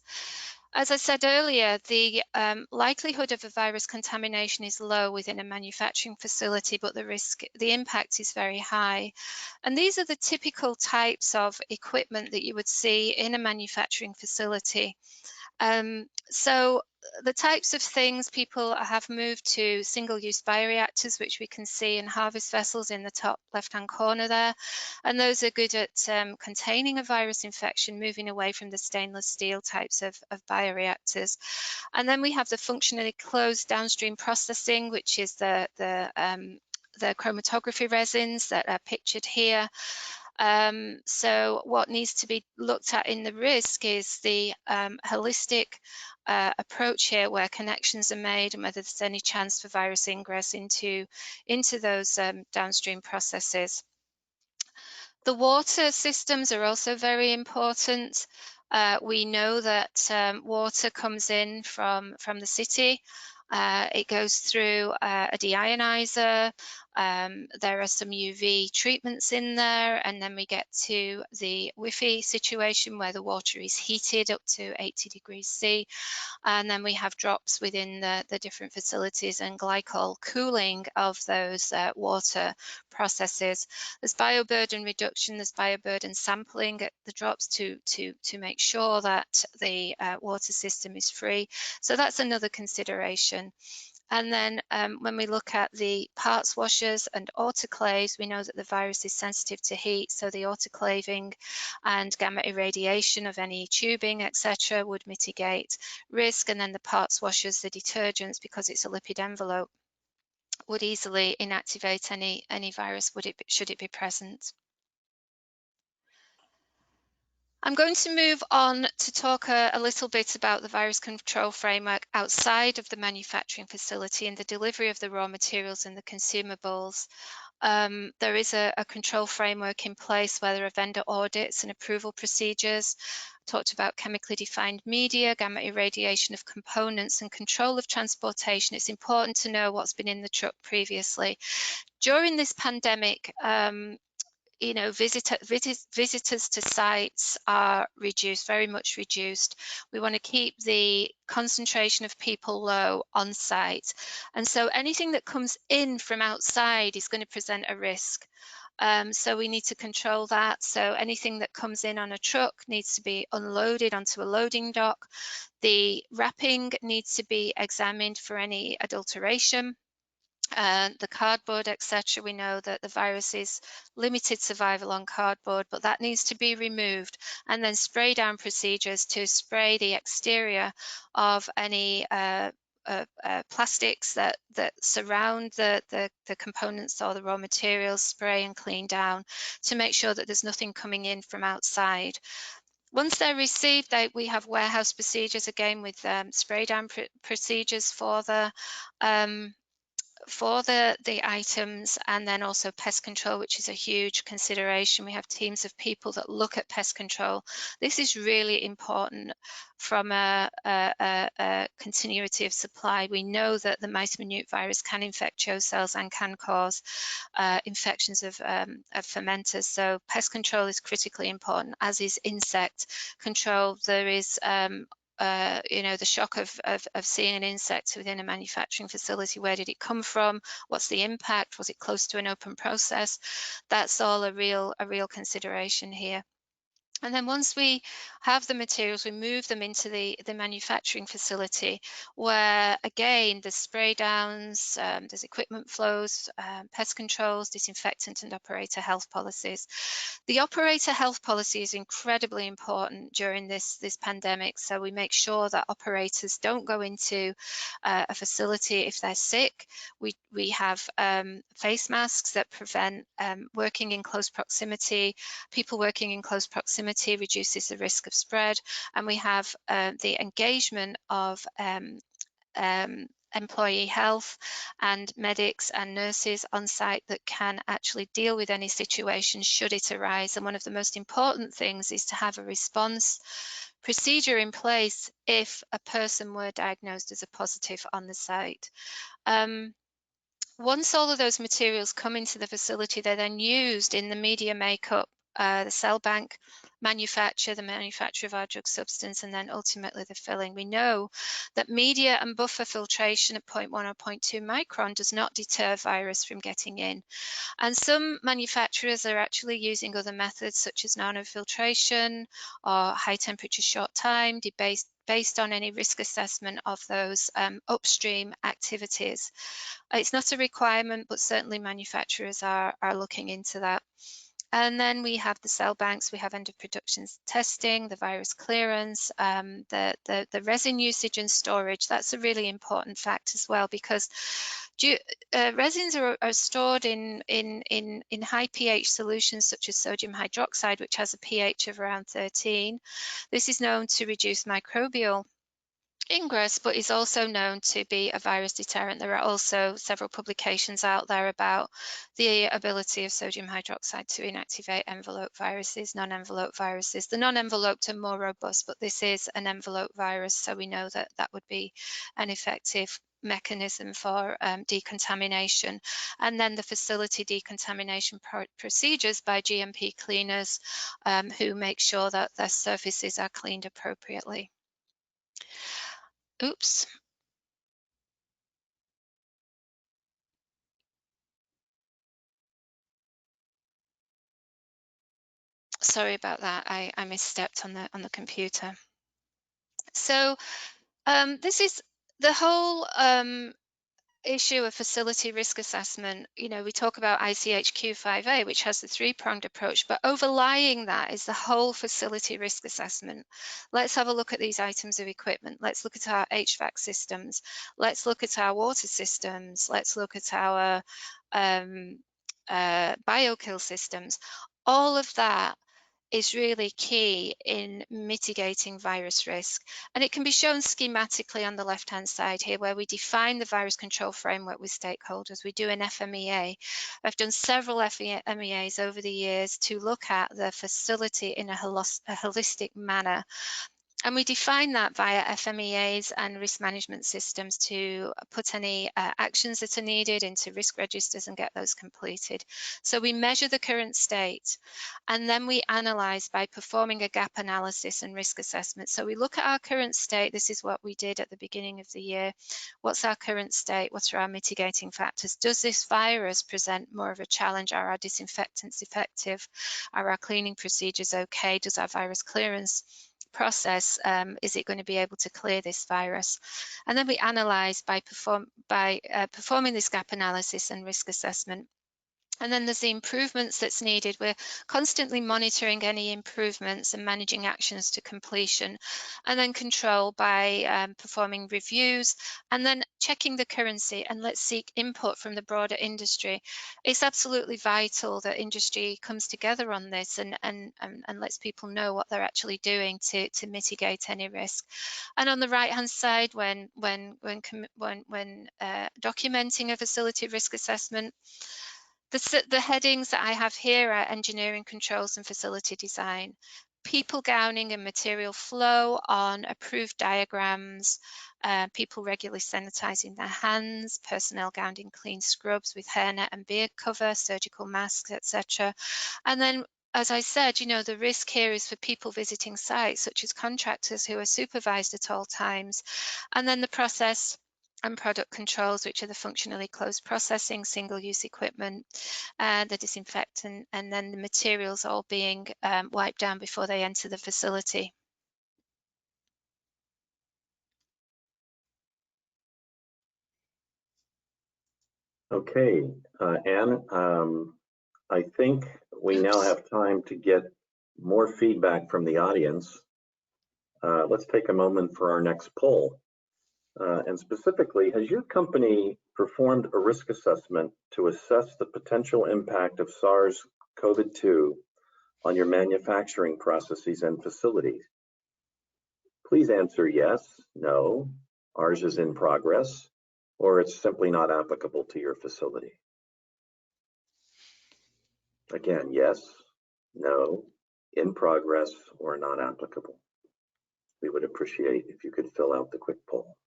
As I said earlier, the likelihood of a virus contamination is low within a manufacturing facility, but the impact is very high. And these are the typical types of equipment that you would see in a manufacturing facility. So the types of things people have moved to single-use bioreactors, which we can see in harvest vessels in the top left-hand corner there. And those are good at containing a virus infection, moving away from the stainless steel types of bioreactors. And then we have the functionally closed downstream processing, which is the chromatography resins that are pictured here. So what needs to be looked at in the risk is the holistic approach here, where connections are made and whether there's any chance for virus ingress into those downstream processes. The water systems are also very important. We know that water comes in from the city. It goes through a deionizer. There are some UV treatments in there, and then we get to the Wi-Fi situation where the water is heated up to 80 degrees C. And then we have drops within the different facilities and glycol cooling of those water processes. There's bioburden reduction, there's bioburden sampling at the drops to make sure that the water system is free. So that's another consideration. And then when we look at the parts washers and autoclaves, we know that the virus is sensitive to heat, so the autoclaving and gamma irradiation of any tubing, etc., would mitigate risk. And then the parts washers, the detergents, because it's a lipid envelope, would easily inactivate any virus should it be present. I'm going to move on to talk a little bit about the virus control framework outside of the manufacturing facility and the delivery of the raw materials and the consumables. There is a control framework in place where there are vendor audits and approval procedures. Talked about chemically defined media, gamma irradiation of components, and control of transportation. It's important to know what's been in the truck previously. During this pandemic, you know, visitors to sites are reduced, very much reduced. We want to keep the concentration of people low on site. And so anything that comes in from outside is going to present a risk. So we need to control that. So anything that comes in on a truck needs to be unloaded onto a loading dock. The wrapping needs to be examined for any adulteration. The cardboard, etc. We know that the virus is limited survival on cardboard, but that needs to be removed. And then spray down procedures to spray the exterior of any plastics that surround the components or the raw materials, spray and clean down to make sure that there's nothing coming in from outside. Once they're received, we have warehouse procedures again with spray down procedures for the items, and then also pest control, which is a huge consideration. We have teams of people that look at pest control. This is really important from a continuity of supply. We know that the mice minute virus can infect CHO cells and can cause infections of fermenters. So pest control is critically important, as is insect control. There is you know, the shock of seeing an insect within a manufacturing facility. Where did it come from? What's the impact? Was it close to an open process? That's all a real consideration here. And then once we have the materials, we move them into the manufacturing facility, where again, there's spray downs, there's equipment flows, pest controls, disinfectant and operator health policies. The operator health policy is incredibly important during this pandemic. So we make sure that operators don't go into a facility if they're sick. We have face masks that prevent working in close proximity. People working in close proximity reduces the risk of spread, and we have the engagement of employee health and medics and nurses on site that can actually deal with any situation should it arise. And one of the most important things is to have a response procedure in place if a person were diagnosed as a positive on the site. Once all of those materials come into the facility, they're then used in the media makeup, the cell bank manufacture, the manufacture of our drug substance, and then ultimately the filling. We know that media and buffer filtration at 0.1 or 0.2 micron does not deter virus from getting in. And some manufacturers are actually using other methods such as nanofiltration or high temperature short time, based on any risk assessment of those upstream activities. It's not a requirement, but certainly manufacturers are looking into that. And then we have the cell banks, we have end of production testing, the virus clearance, the resin usage and storage. That's a really important fact as well, because resins are stored in high pH solutions such as sodium hydroxide, which has a pH of around 13. This is known to reduce microbial ingress, but is also known to be a virus deterrent. There are also several publications out there about the ability of sodium hydroxide to inactivate envelope viruses, non-envelope viruses. The non-enveloped are more robust, but this is an envelope virus, so we know that that would be an effective mechanism for decontamination. And then the facility decontamination procedures by GMP cleaners who make sure that their surfaces are cleaned appropriately. Oops. Sorry about that. I misstepped on the computer. So this is the whole issue of facility risk assessment. You know, we talk about ICH Q5A, which has the three-pronged approach, but overlying that is the whole facility risk assessment. Let's have a look at these items of equipment. Let's look at our HVAC systems. Let's look at our water systems. Let's look at our biokill systems. All of that is really key in mitigating virus risk. And it can be shown schematically on the left-hand side here, where we define the virus control framework with stakeholders. We do an FMEA. I've done several FMEAs over the years to look at the facility in a holistic manner. And we define that via FMEAs and risk management systems to put any actions that are needed into risk registers and get those completed. So we measure the current state, and then we analyze by performing a gap analysis and risk assessment. So we look at our current state. This is what we did at the beginning of the year. What's our current state? What are our mitigating factors? Does this virus present more of a challenge? Are our disinfectants effective? Are our cleaning procedures okay? Does our virus clearance process, is it going to be able to clear this virus? And then we analyze by performing this gap analysis and risk assessment. And then there's the improvements that's needed. We're constantly monitoring any improvements and managing actions to completion, and then control by performing reviews and then checking the currency, and let's seek input from the broader industry. It's absolutely vital that industry comes together on this and lets people know what they're actually doing to mitigate any risk. And on the right hand side, when documenting a facility risk assessment, the headings that I have here are engineering controls and facility design, people gowning and material flow on approved diagrams, people regularly sanitizing their hands, personnel gowned in clean scrubs with hairnet and beard cover, surgical masks, etc. And then, as I said, you know, the risk here is for people visiting sites, such as contractors who are supervised at all times. And then the process and product controls, which are the functionally closed processing, single-use equipment, the disinfectant, and then the materials all being wiped down before they enter the facility. Okay, Anne, I think we now have time to get more feedback from the audience. Let's take a moment for our next poll. And specifically, has your company performed a risk assessment to assess the potential impact of SARS CoV-2 on your manufacturing processes and facilities? Please answer yes, no, ours is in progress, or it's simply not applicable to your facility. Again, yes, no, in progress, or not applicable. We would appreciate if you could fill out the quick poll.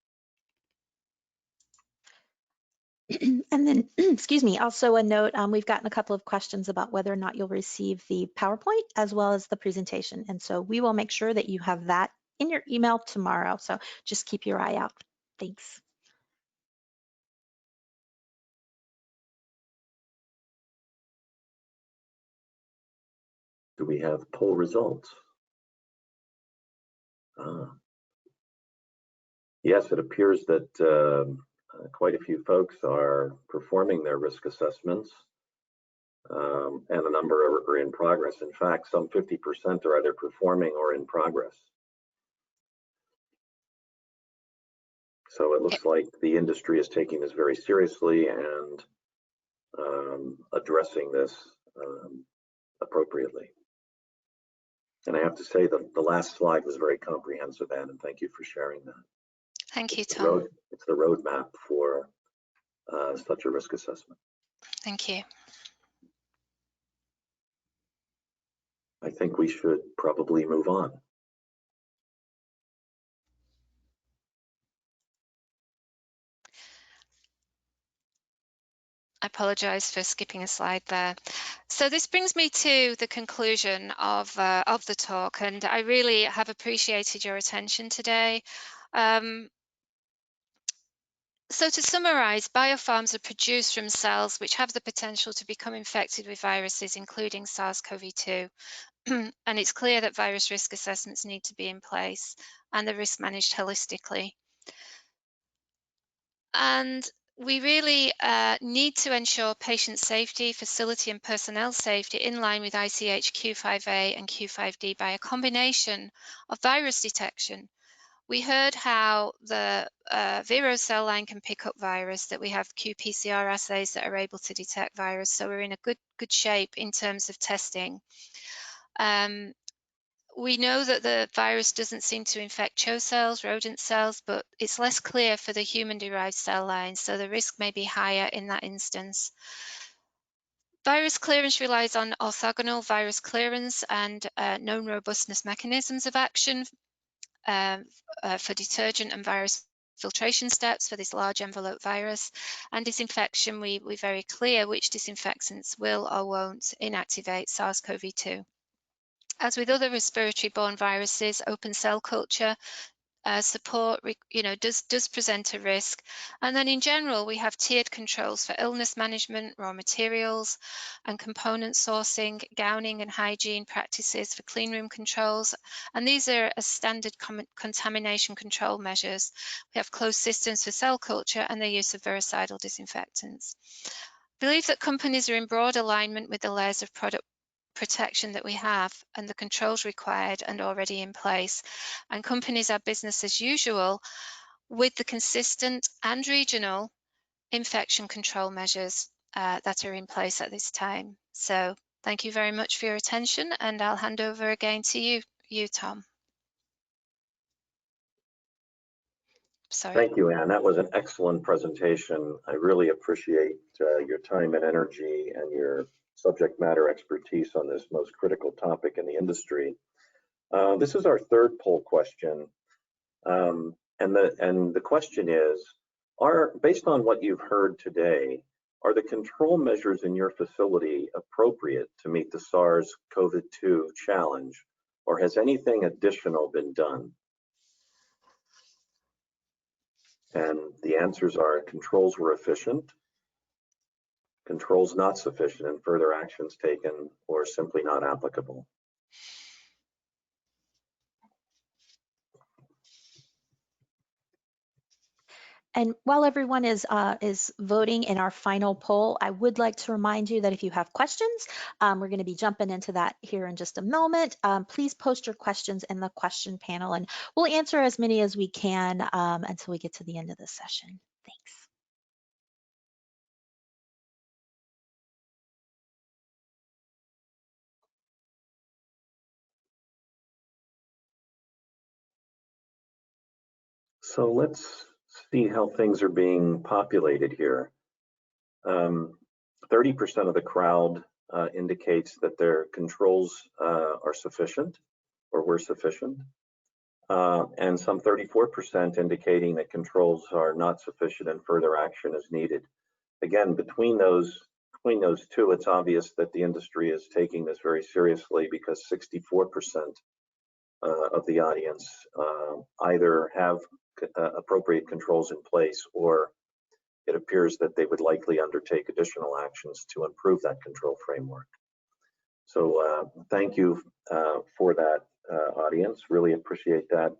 And then, excuse me, also a note, we've gotten a couple of questions about whether or not you'll receive the PowerPoint as well as the presentation. And so we will make sure that you have that in your email tomorrow. So just keep your eye out. Thanks. Do we have poll results? Yes, it appears that quite a few folks are performing their risk assessments, and a number are in progress. In fact, some 50% are either performing or in progress. So it looks like the industry is taking this very seriously and addressing this appropriately. And I have to say that the last slide was very comprehensive, Anne, and thank you for sharing that. Thank you, Tom. It's the roadmap for such a risk assessment. Thank you. I think we should probably move on. I apologize for skipping a slide there. So this brings me to the conclusion of the talk, and I really have appreciated your attention today. So to summarize, biopharms are produced from cells which have the potential to become infected with viruses, including SARS CoV-2. And it's clear that virus risk assessments need to be in place and the risk managed holistically. And we really need to ensure patient safety, facility and personnel safety in line with ICH Q5A and Q5D by a combination of virus detection. We heard how the Vero cell line can pick up virus, that we have qPCR assays that are able to detect virus. So we're in a good shape in terms of testing. We know that the virus doesn't seem to infect CHO cells, rodent cells, but it's less clear for the human-derived cell lines, so the risk may be higher in that instance. Virus clearance relies on orthogonal virus clearance and known robustness mechanisms of action. for detergent and virus filtration steps for this large envelope virus. And disinfection, we're very clear which disinfectants will or won't inactivate SARS-CoV-2. As with other respiratory-borne viruses, open cell culture support, does present a risk. And then in general, we have tiered controls for illness management, raw materials and component sourcing, gowning and hygiene practices for clean room controls. And these are as standard contamination control measures. We have closed systems for cell culture and the use of virucidal disinfectants. I believe that companies are in broad alignment with the layers of product protection that we have and the controls required and already in place. And companies are business as usual with the consistent and regional infection control measures that are in place at this time. So thank you very much for your attention, and I'll hand over again to you, Tom. Sorry. Thank you, Anne. That was an excellent presentation. I really appreciate your time and energy and your subject matter expertise on this most critical topic in the industry. This is our third poll question, and the question is: based on what you've heard today, are the control measures in your facility appropriate to meet the SARS-CoV-2 challenge, or has anything additional been done? And the answers are: controls were efficient, controls not sufficient, and further actions taken or simply not applicable. And while everyone is voting in our final poll, I would like to remind you that if you have questions, we're going to be jumping into that here in just a moment. Please post your questions in the question panel, and we'll answer as many as we can until we get to the end of the session. Thanks. So let's see how things are being populated here. 30% of the crowd indicates that their controls are sufficient or were sufficient, and some 34% indicating that controls are not sufficient and further action is needed. Again, between those two, it's obvious that the industry is taking this very seriously, because 64% of the audience either have appropriate controls in place, or it appears that they would likely undertake additional actions to improve that control framework. So thank you for that, audience. Really appreciate that.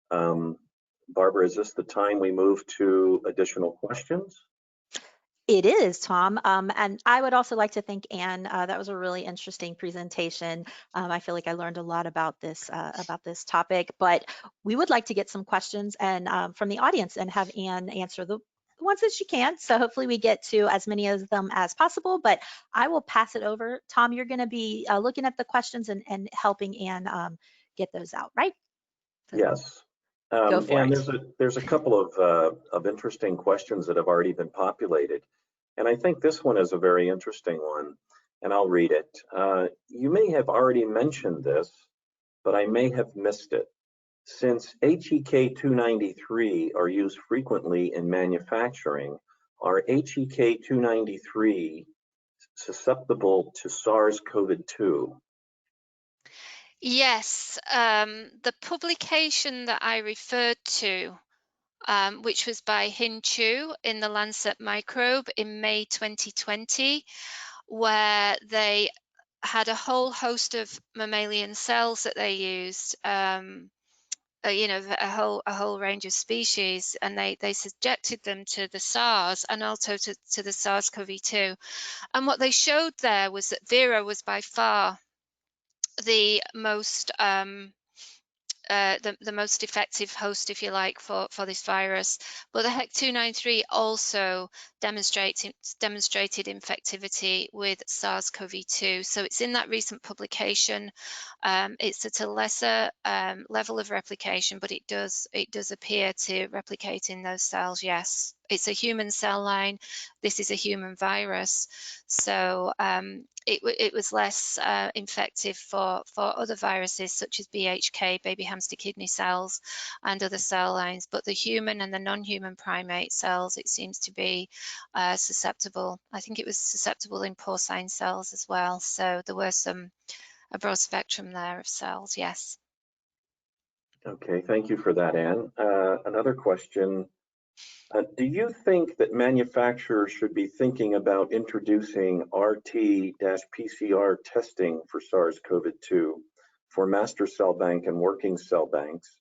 Barbara, is this the time we move to additional questions? It is, Tom. And I would also like to thank Anne. That was a really interesting presentation. I feel like I learned a lot about this topic, but we would like to get some questions and from the audience and have Anne answer the ones that she can. So hopefully we get to as many of them as possible, but I will pass it over. Tom, you're going to be looking at the questions and helping Anne get those out, right? So yes. Go for and it. there's a couple of interesting questions that have already been populated. And I think this one is a very interesting one, and I'll read it. You may have already mentioned this, but I may have missed it. Since HEK 293 are used frequently in manufacturing, are HEK 293 susceptible to SARS-CoV-2? Yes, the publication that I referred to, which was by Hin Chu in the Lancet Microbe in May 2020, where they had a whole host of mammalian cells that they used, a whole range of species, and they subjected them to the SARS and also to the SARS-CoV-2. And what they showed there was that Vera was by far the most the most effective host, if you like, for this virus. But the HEK 293 also demonstrated infectivity with SARS-CoV-2. So it's in that recent publication. It's at a lesser level of replication, but it does appear to replicate in those cells. Yes, it's a human cell line. This is a human virus. So it was less infective for other viruses such as BHK, baby hamster kidney cells, and other cell lines. But the human and the non-human primate cells, it seems to be susceptible. I think it was susceptible in porcine cells as well. So there were a broad spectrum there of cells, yes. Okay, thank you for that, Anne. Another question. Do you think that manufacturers should be thinking about introducing RT-PCR testing for SARS-CoV-2 for master cell bank and working cell banks,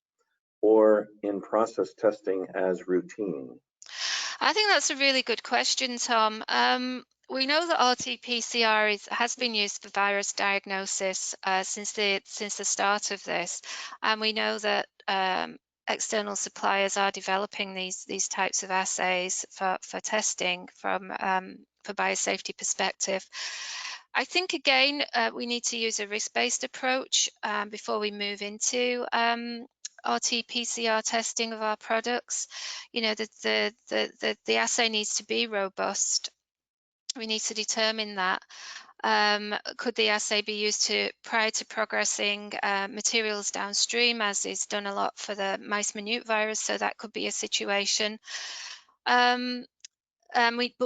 or in process testing as routine? I think that's a really good question, Tom. We know that RT-PCR has been used for virus diagnosis since the start of this, and we know that external suppliers are developing these types of assays for testing from for biosafety perspective. I think again we need to use a risk-based approach before we move into RT-PCR testing of our products. You know, the assay needs to be robust. We need to determine that. Could the assay be used prior to progressing materials downstream, as is done a lot for the mice minute virus? So that could be a situation. But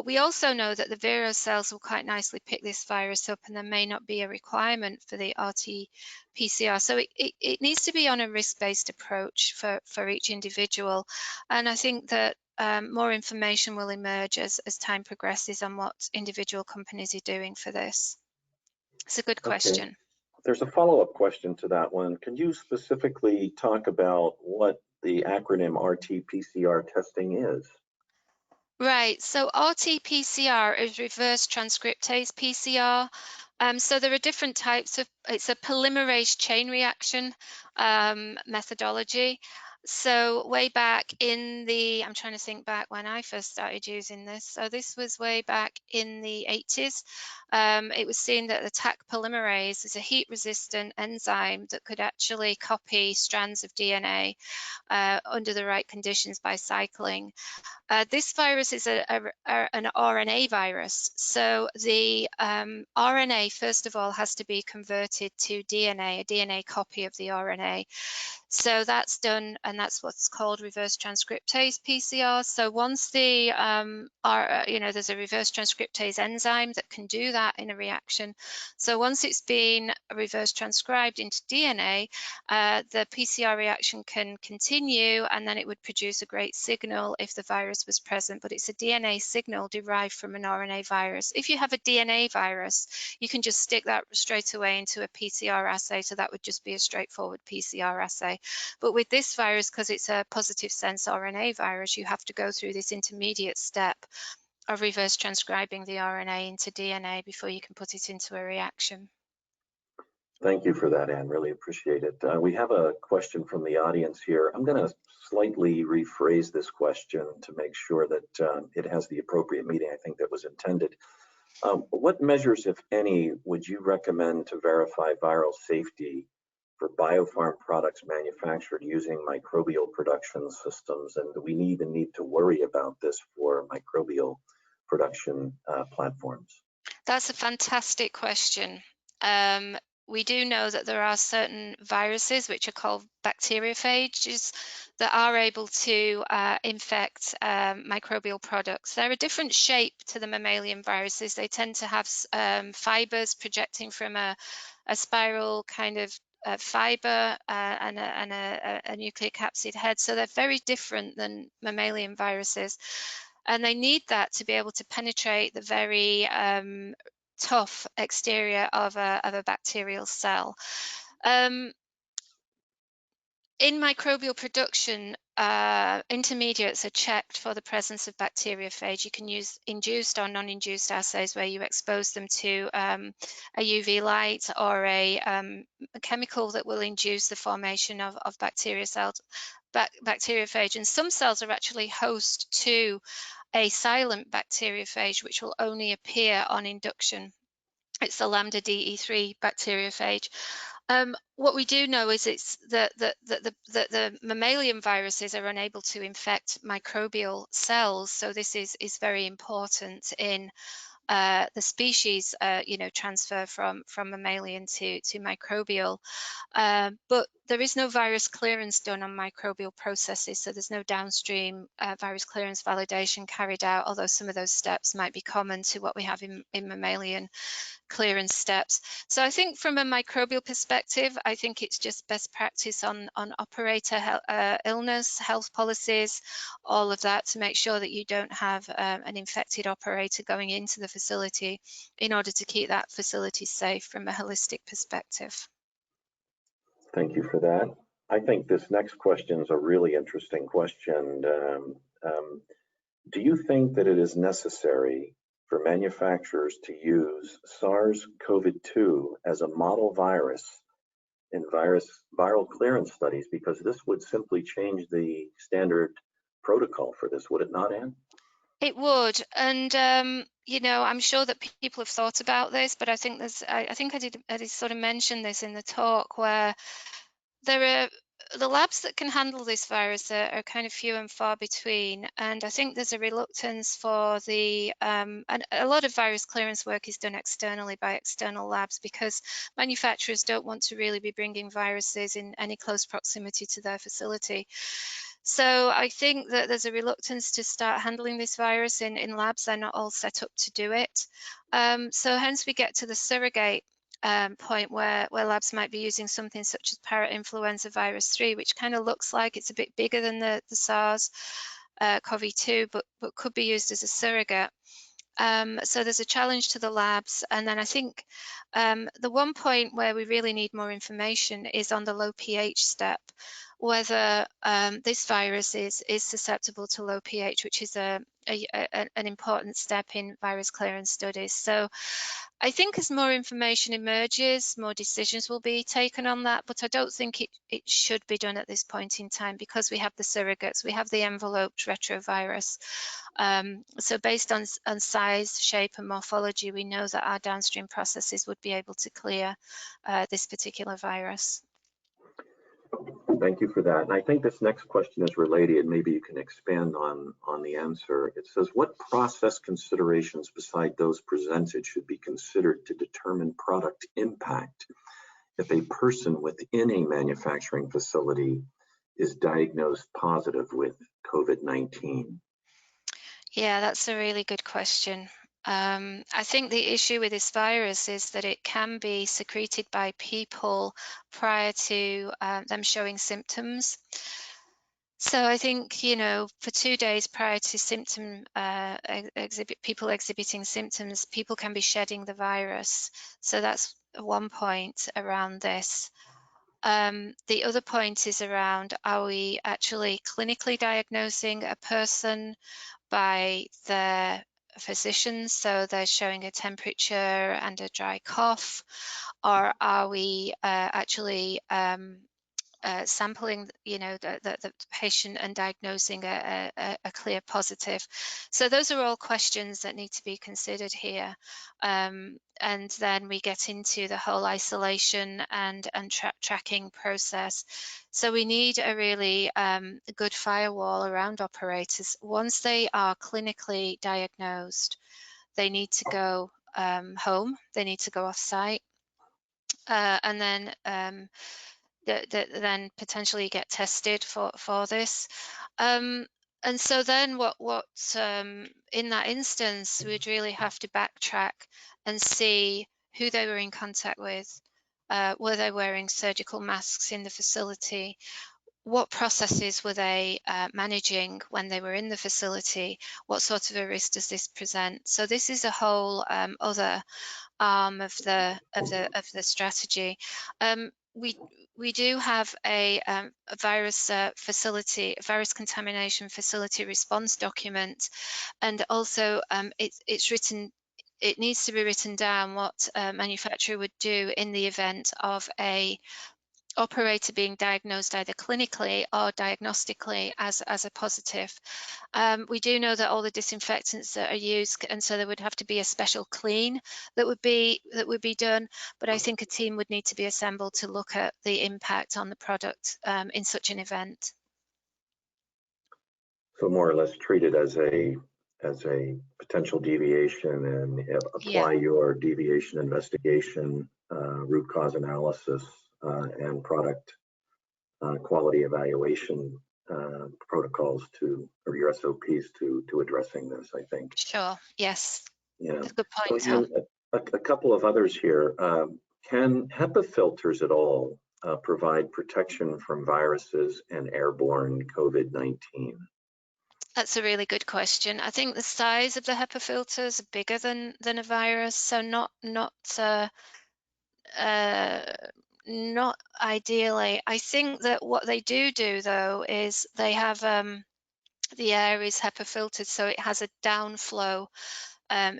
we also know that the Vero cells will quite nicely pick this virus up, and there may not be a requirement for the RT-PCR. So it needs to be on a risk-based approach for each individual. And I think that more information will emerge as time progresses on what individual companies are doing for this. It's a good question. Okay. There's a follow-up question to that one. Can you specifically talk about what the acronym RT-PCR testing is? Right, so RT-PCR is reverse transcriptase PCR. So there are different types of, it's a polymerase chain reaction methodology. So way back in the, I'm trying to think back when I first started using this. So this was way back in the 80s. It was seen that the Taq polymerase is a heat-resistant enzyme that could actually copy strands of DNA under the right conditions by cycling. This virus is an RNA virus. So the RNA, first of all, has to be converted to DNA, a DNA copy of the RNA. So that's done, and that's what's called reverse transcriptase PCR. So once the, there's a reverse transcriptase enzyme that can do that in a reaction. So once it's been reverse transcribed into DNA, the PCR reaction can continue, and then it would produce a great signal if the virus was present, but it's a DNA signal derived from an RNA virus. If you have a DNA virus, you can just stick that straight away into a PCR assay, so that would just be a straightforward PCR assay. But with this virus, because it's a positive sense RNA virus, you have to go through this intermediate step of reverse transcribing the RNA into DNA before you can put it into a reaction. Thank you for that, Anne. Really appreciate it. We have a question from the audience here. I'm going to slightly rephrase this question to make sure that it has the appropriate meaning I think that was intended. What measures, if any, would you recommend to verify viral safety for biopharm products manufactured using microbial production systems? And do we even need to worry about this for microbial production platforms? That's a fantastic question. We do know that there are certain viruses which are called bacteriophages that are able to infect microbial products. They're a different shape to the mammalian viruses. They tend to have fibers projecting from a spiral kind of fiber and a nucleic capsid head. So they're very different than mammalian viruses. And they need that to be able to penetrate the very tough exterior of a bacterial cell. In microbial production, intermediates are checked for the presence of bacteriophage. You can use induced or non-induced assays where you expose them to a UV light or a chemical that will induce the formation of bacteria cells, bacteriophage. And some cells are actually host to a silent bacteriophage, which will only appear on induction. It's the lambda DE3 bacteriophage. What we do know is it's the mammalian viruses are unable to infect microbial cells, so this is very important in the species, transfer from mammalian to microbial. But there is no virus clearance done on microbial processes, so there's no downstream virus clearance validation carried out, although some of those steps might be common to what we have in mammalian clearance steps. So I think from a microbial perspective, I think it's just best practice on operator illness, health policies, all of that, to make sure that you don't have an infected operator going into the facility in order to keep that facility safe from a holistic perspective. Thank you for that. I think this next question is a really interesting question. Do you think that it is necessary for manufacturers to use SARS CoV-2 as a model virus in viral clearance studies? Because this would simply change the standard protocol for this, would it not, Anne? It would, and I'm sure that people have thought about this, but I think I think I did sort of mention this in the talk, where there are the labs that can handle this virus are kind of few and far between, and I think there's a reluctance for and a lot of virus clearance work is done externally by external labs, because manufacturers don't want to really be bringing viruses in any close proximity to their facility. So I think that there's a reluctance to start handling this virus in labs. They're not all set up to do it. So hence we get to the surrogate point where labs might be using something such as parainfluenza virus 3, which kind of looks like it's a bit bigger than the SARS CoV-2, but could be used as a surrogate. So there's a challenge to the labs. And then I think the one point where we really need more information is on the low pH step, whether this virus is susceptible to low pH, which is an important step in virus clearance studies. So I think as more information emerges, more decisions will be taken on that, but I don't think it should be done at this point in time, because we have the surrogates, we have the enveloped retrovirus. So based on size, shape and morphology, we know that our downstream processes would be able to clear this particular virus. Thank you for that. And I think this next question is related. Maybe you can expand on the answer. It says, what process considerations beside those presented should be considered to determine product impact if a person within a manufacturing facility is diagnosed positive with COVID-19? Yeah, that's a really good question. I think the issue with this virus is that it can be secreted by people prior to them showing symptoms. So I think, for 2 days prior to people exhibiting symptoms, people can be shedding the virus. So that's one point around this. The other point is around, are we actually clinically diagnosing a person by their physicians, so they're showing a temperature and a dry cough, or are we actually sampling, the patient and diagnosing a clear positive? So those are all questions that need to be considered here. And then we get into the whole isolation and tracking process. So we need a really good firewall around operators. Once they are clinically diagnosed, they need to go home, they need to go off site, and then then potentially get tested for this. And so then what in that instance, we'd really have to backtrack and see who they were in contact with. Were they wearing surgical masks in the facility? What processes were they managing when they were in the facility? What sort of a risk does this present? So this is a whole other arm of the strategy. We do have a virus contamination facility response document, and also it's written. It needs to be written down what a manufacturer would do in the event of a operator being diagnosed either clinically or diagnostically as a positive. We do know that all the disinfectants that are used, and so there would have to be a special clean that would be done, but I think a team would need to be assembled to look at the impact on the product in such an event. So more or less treat it as a potential deviation and apply your deviation investigation, root cause analysis, and product quality evaluation protocols or your SOPs to addressing this, I think. Sure. Yes. Yeah. That's a good point, So, Tom. a couple of others here. Can HEPA filters at all provide protection from viruses and airborne COVID-19? That's a really good question. I think the size of the HEPA filters are bigger than a virus, so not ideally. I think that what they do though is they have the air is HEPA filtered, so it has a downflow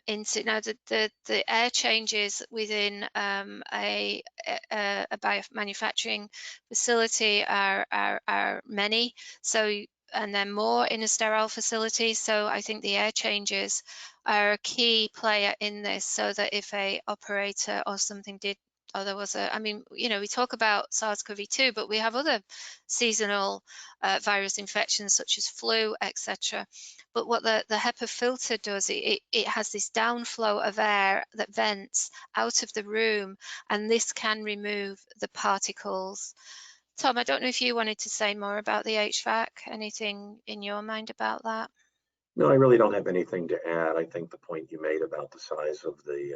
into now the air changes within a biomanufacturing facility are many, so and then more in a sterile facility. So I think the air changes are a key player in this, so that if a operator or something did, or there was a, I mean, you know, we talk about SARS CoV-2, but we have other seasonal virus infections such as flu, etc. But what the HEPA filter does, it has this downflow of air that vents out of the room, and this can remove the particles. Tom, I don't know if you wanted to say more about the HVAC. Anything in your mind about that? No, I really don't have anything to add. I think the point you made about the size of the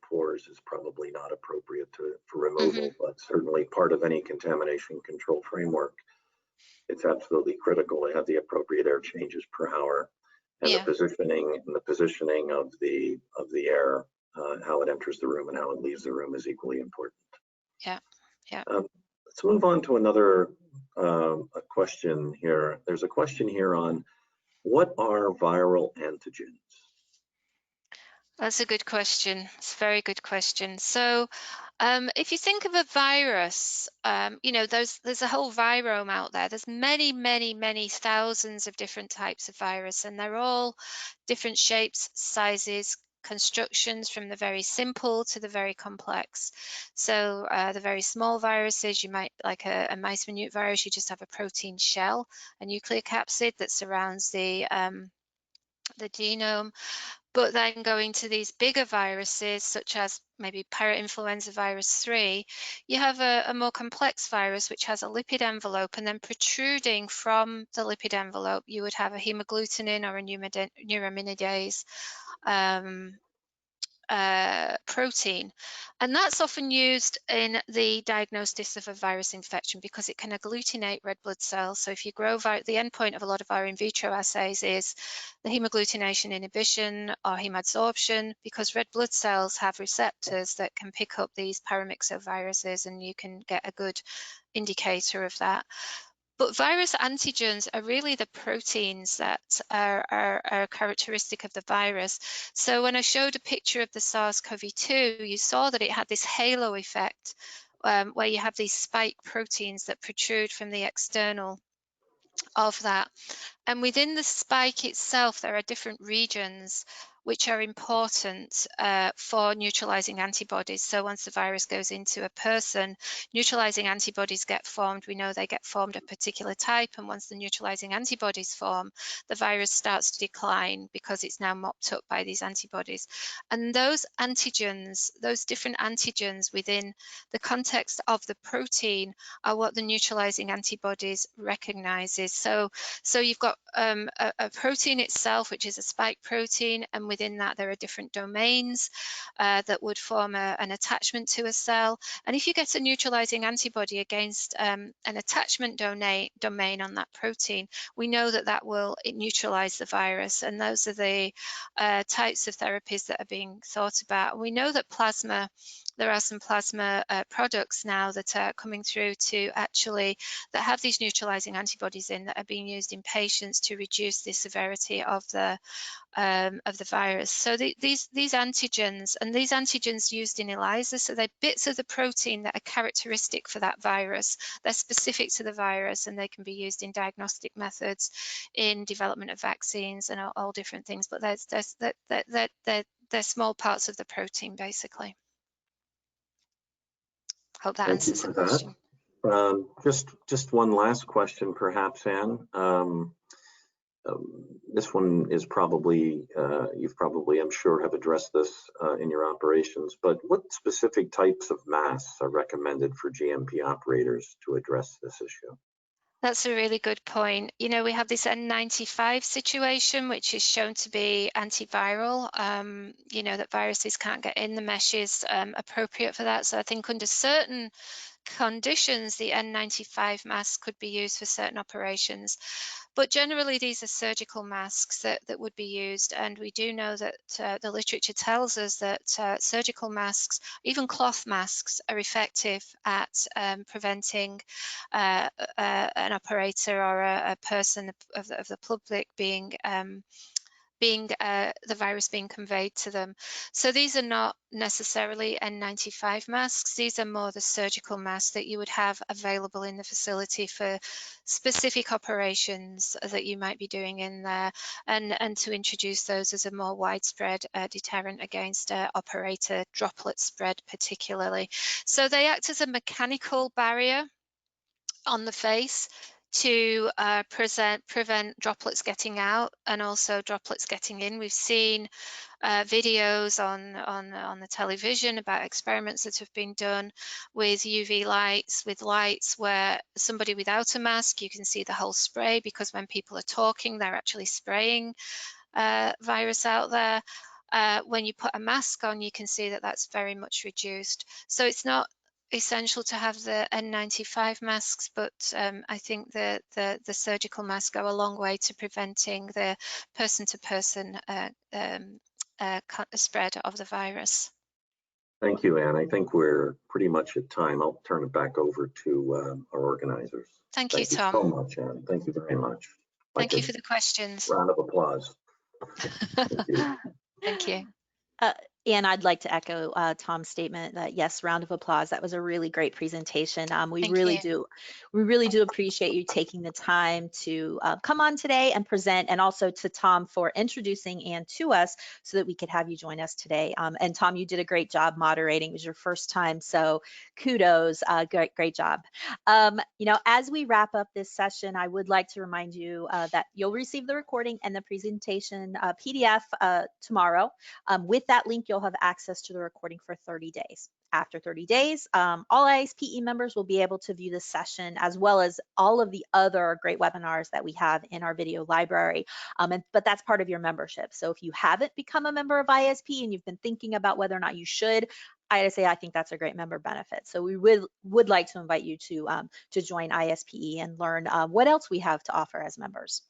pores is probably not appropriate for removal, but certainly part of any contamination control framework. It's absolutely critical to have the appropriate air changes per hour, and the positioning of the air, how it enters the room and how it leaves the room, is equally important. Yeah. Let's move on to another a question here. There's a question here on what are viral antigens? That's a good question. It's a very good question. So if you think of a virus, you know, there's a whole virome out there. There's many thousands of different types of virus, and they're all different shapes, sizes, constructions, from the very simple to the very complex. So the very small viruses, you might, like a mice minute virus, you just have a protein shell, a nucleocapsid that surrounds the genome. But then going to these bigger viruses, such as maybe parainfluenza virus 3, you have a more complex virus which has a lipid envelope, and then protruding from the lipid envelope, you would have a hemagglutinin or a neuraminidase protein, and that's often used in the diagnosis of a virus infection because it can agglutinate red blood cells. So if you grow the endpoint of a lot of our in vitro assays is the hemagglutination inhibition or hemadsorption, because red blood cells have receptors that can pick up these paramyxoviruses, and you can get a good indicator of that. But virus antigens are really the proteins that are characteristic of the virus. So when I showed a picture of the SARS CoV-2, you saw that it had this halo effect where you have these spike proteins that protrude from the external of that. And within the spike itself, there are different regions which are important for neutralizing antibodies. So once the virus goes into a person, neutralizing antibodies get formed. We know they get formed a particular type, and once the neutralizing antibodies form, the virus starts to decline because it's now mopped up by these antibodies. And those antigens, those different antigens within the context of the protein, are what the neutralizing antibodies recognizes. So you've got a protein itself, which is a spike protein, and within that there are different domains that would form an attachment to a cell. And if you get a neutralizing antibody against an attachment domain on that protein, we know that will neutralize the virus. And those are the types of therapies that are being thought about. We know that there are some plasma products now that are coming through that have these neutralizing antibodies in, that are being used in patients to reduce the severity of the of the virus. So these antigens, and these antigens used in ELISA, so they're bits of the protein that are characteristic for that virus. They're specific to the virus, and they can be used in diagnostic methods, in development of vaccines, and all different things. But they're small parts of the protein, basically. Hope that Thank you answers for the question. that. Just one last question, perhaps, Anne. This one is probably, you've probably, I'm sure, have addressed this in your operations, but what specific types of masks are recommended for GMP operators to address this issue? That's a really good point. You know, we have this N95 situation, which is shown to be antiviral, you know, that viruses can't get in. The mesh is appropriate for that. So I think under certain conditions, the N95 mask could be used for certain operations. But generally, these are surgical masks that would be used. And we do know that the literature tells us that surgical masks, even cloth masks, are effective at preventing an operator or a person of the public being the virus being conveyed to them. So these are not necessarily N95 masks. These are more the surgical masks that you would have available in the facility for specific operations that you might be doing in there, and to introduce those as a more widespread deterrent against operator droplet spread particularly. So they act as a mechanical barrier on the face to prevent droplets getting out and also droplets getting in. We've seen videos on the television about experiments that have been done with UV lights, with lights where somebody without a mask, you can see the whole spray, because when people are talking, they're actually spraying virus out there. When you put a mask on, you can see that that's very much reduced. So it's not essential to have the N95 masks, but I think the surgical masks go a long way to preventing the person-to-person spread of the virus. Thank you, Anne. I think we're pretty much at time. I'll turn it back over to our organizers. Thank you, Thank you Tom. so much, Anne. Thank you very much. Thank you for the questions. Round of applause. Thank you. Thank you. And I'd like to echo Tom's statement that yes, round of applause. That was a really great presentation. We Thank really you. do appreciate you taking the time to come on today and present, and also to Tom for introducing Anne to us so that we could have you join us today. And Tom, you did a great job moderating. It was your first time, so kudos. Great job. You know, as we wrap up this session, I would like to remind you that you'll receive the recording and the presentation PDF tomorrow. With that link, you'll have access to the recording for 30 days. After 30 days, all ISPE members will be able to view this session, as well as all of the other great webinars that we have in our video library. But that's part of your membership. So if you haven't become a member of ISPE and you've been thinking about whether or not you should, I think that's a great member benefit. So we would like to invite you to join ISPE and learn what else we have to offer as members.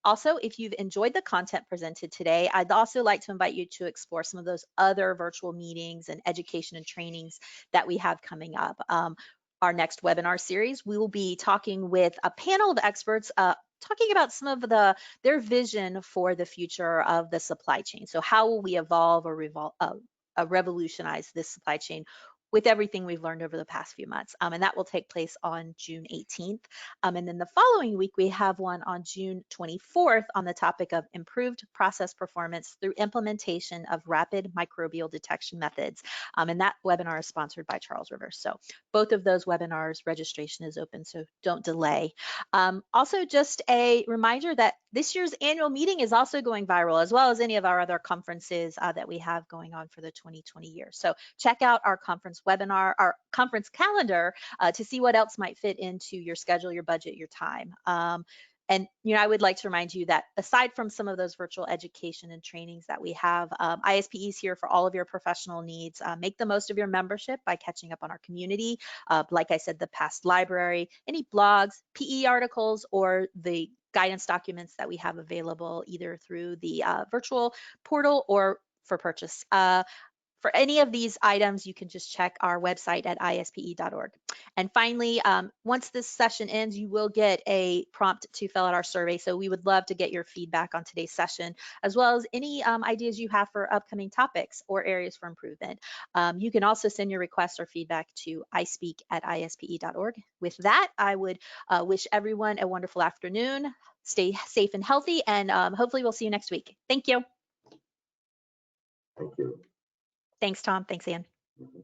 Also, if you've enjoyed the content presented today, I'd also like to invite you to explore some of those other virtual meetings and education and trainings that we have coming up. Our next webinar series, we will be talking with a panel of experts talking about some of their vision for the future of the supply chain. So how will we evolve or revolutionize this supply chain with everything we've learned over the past few months. And that will take place on June 18th. And then the following week, we have one on June 24th on the topic of improved process performance through implementation of rapid microbial detection methods. And that webinar is sponsored by Charles River. So both of those webinars, registration is open, so don't delay. Also, just a reminder that this year's annual meeting is also going viral, as well as any of our other conferences that we have going on for the 2020 year. So check out our conference webinar, our conference calendar to see what else might fit into your schedule, your budget, your time. And you know, I would like to remind you that aside from some of those virtual education and trainings that we have, ISPE is here for all of your professional needs. Make the most of your membership by catching up on our community. Like I said, the past library, any blogs, PE articles, or the guidance documents that we have available either through the virtual portal or for purchase. for any of these items, you can just check our website at ispe.org. And finally, once this session ends, you will get a prompt to fill out our survey. So we would love to get your feedback on today's session, as well as any ideas you have for upcoming topics or areas for improvement. You can also send your requests or feedback to ispeak@ispe.org. With that, I would wish everyone a wonderful afternoon. Stay safe and healthy, and hopefully we'll see you next week. Thank you. Thank you. Thanks, Tom. Thanks, Ann. Mhm.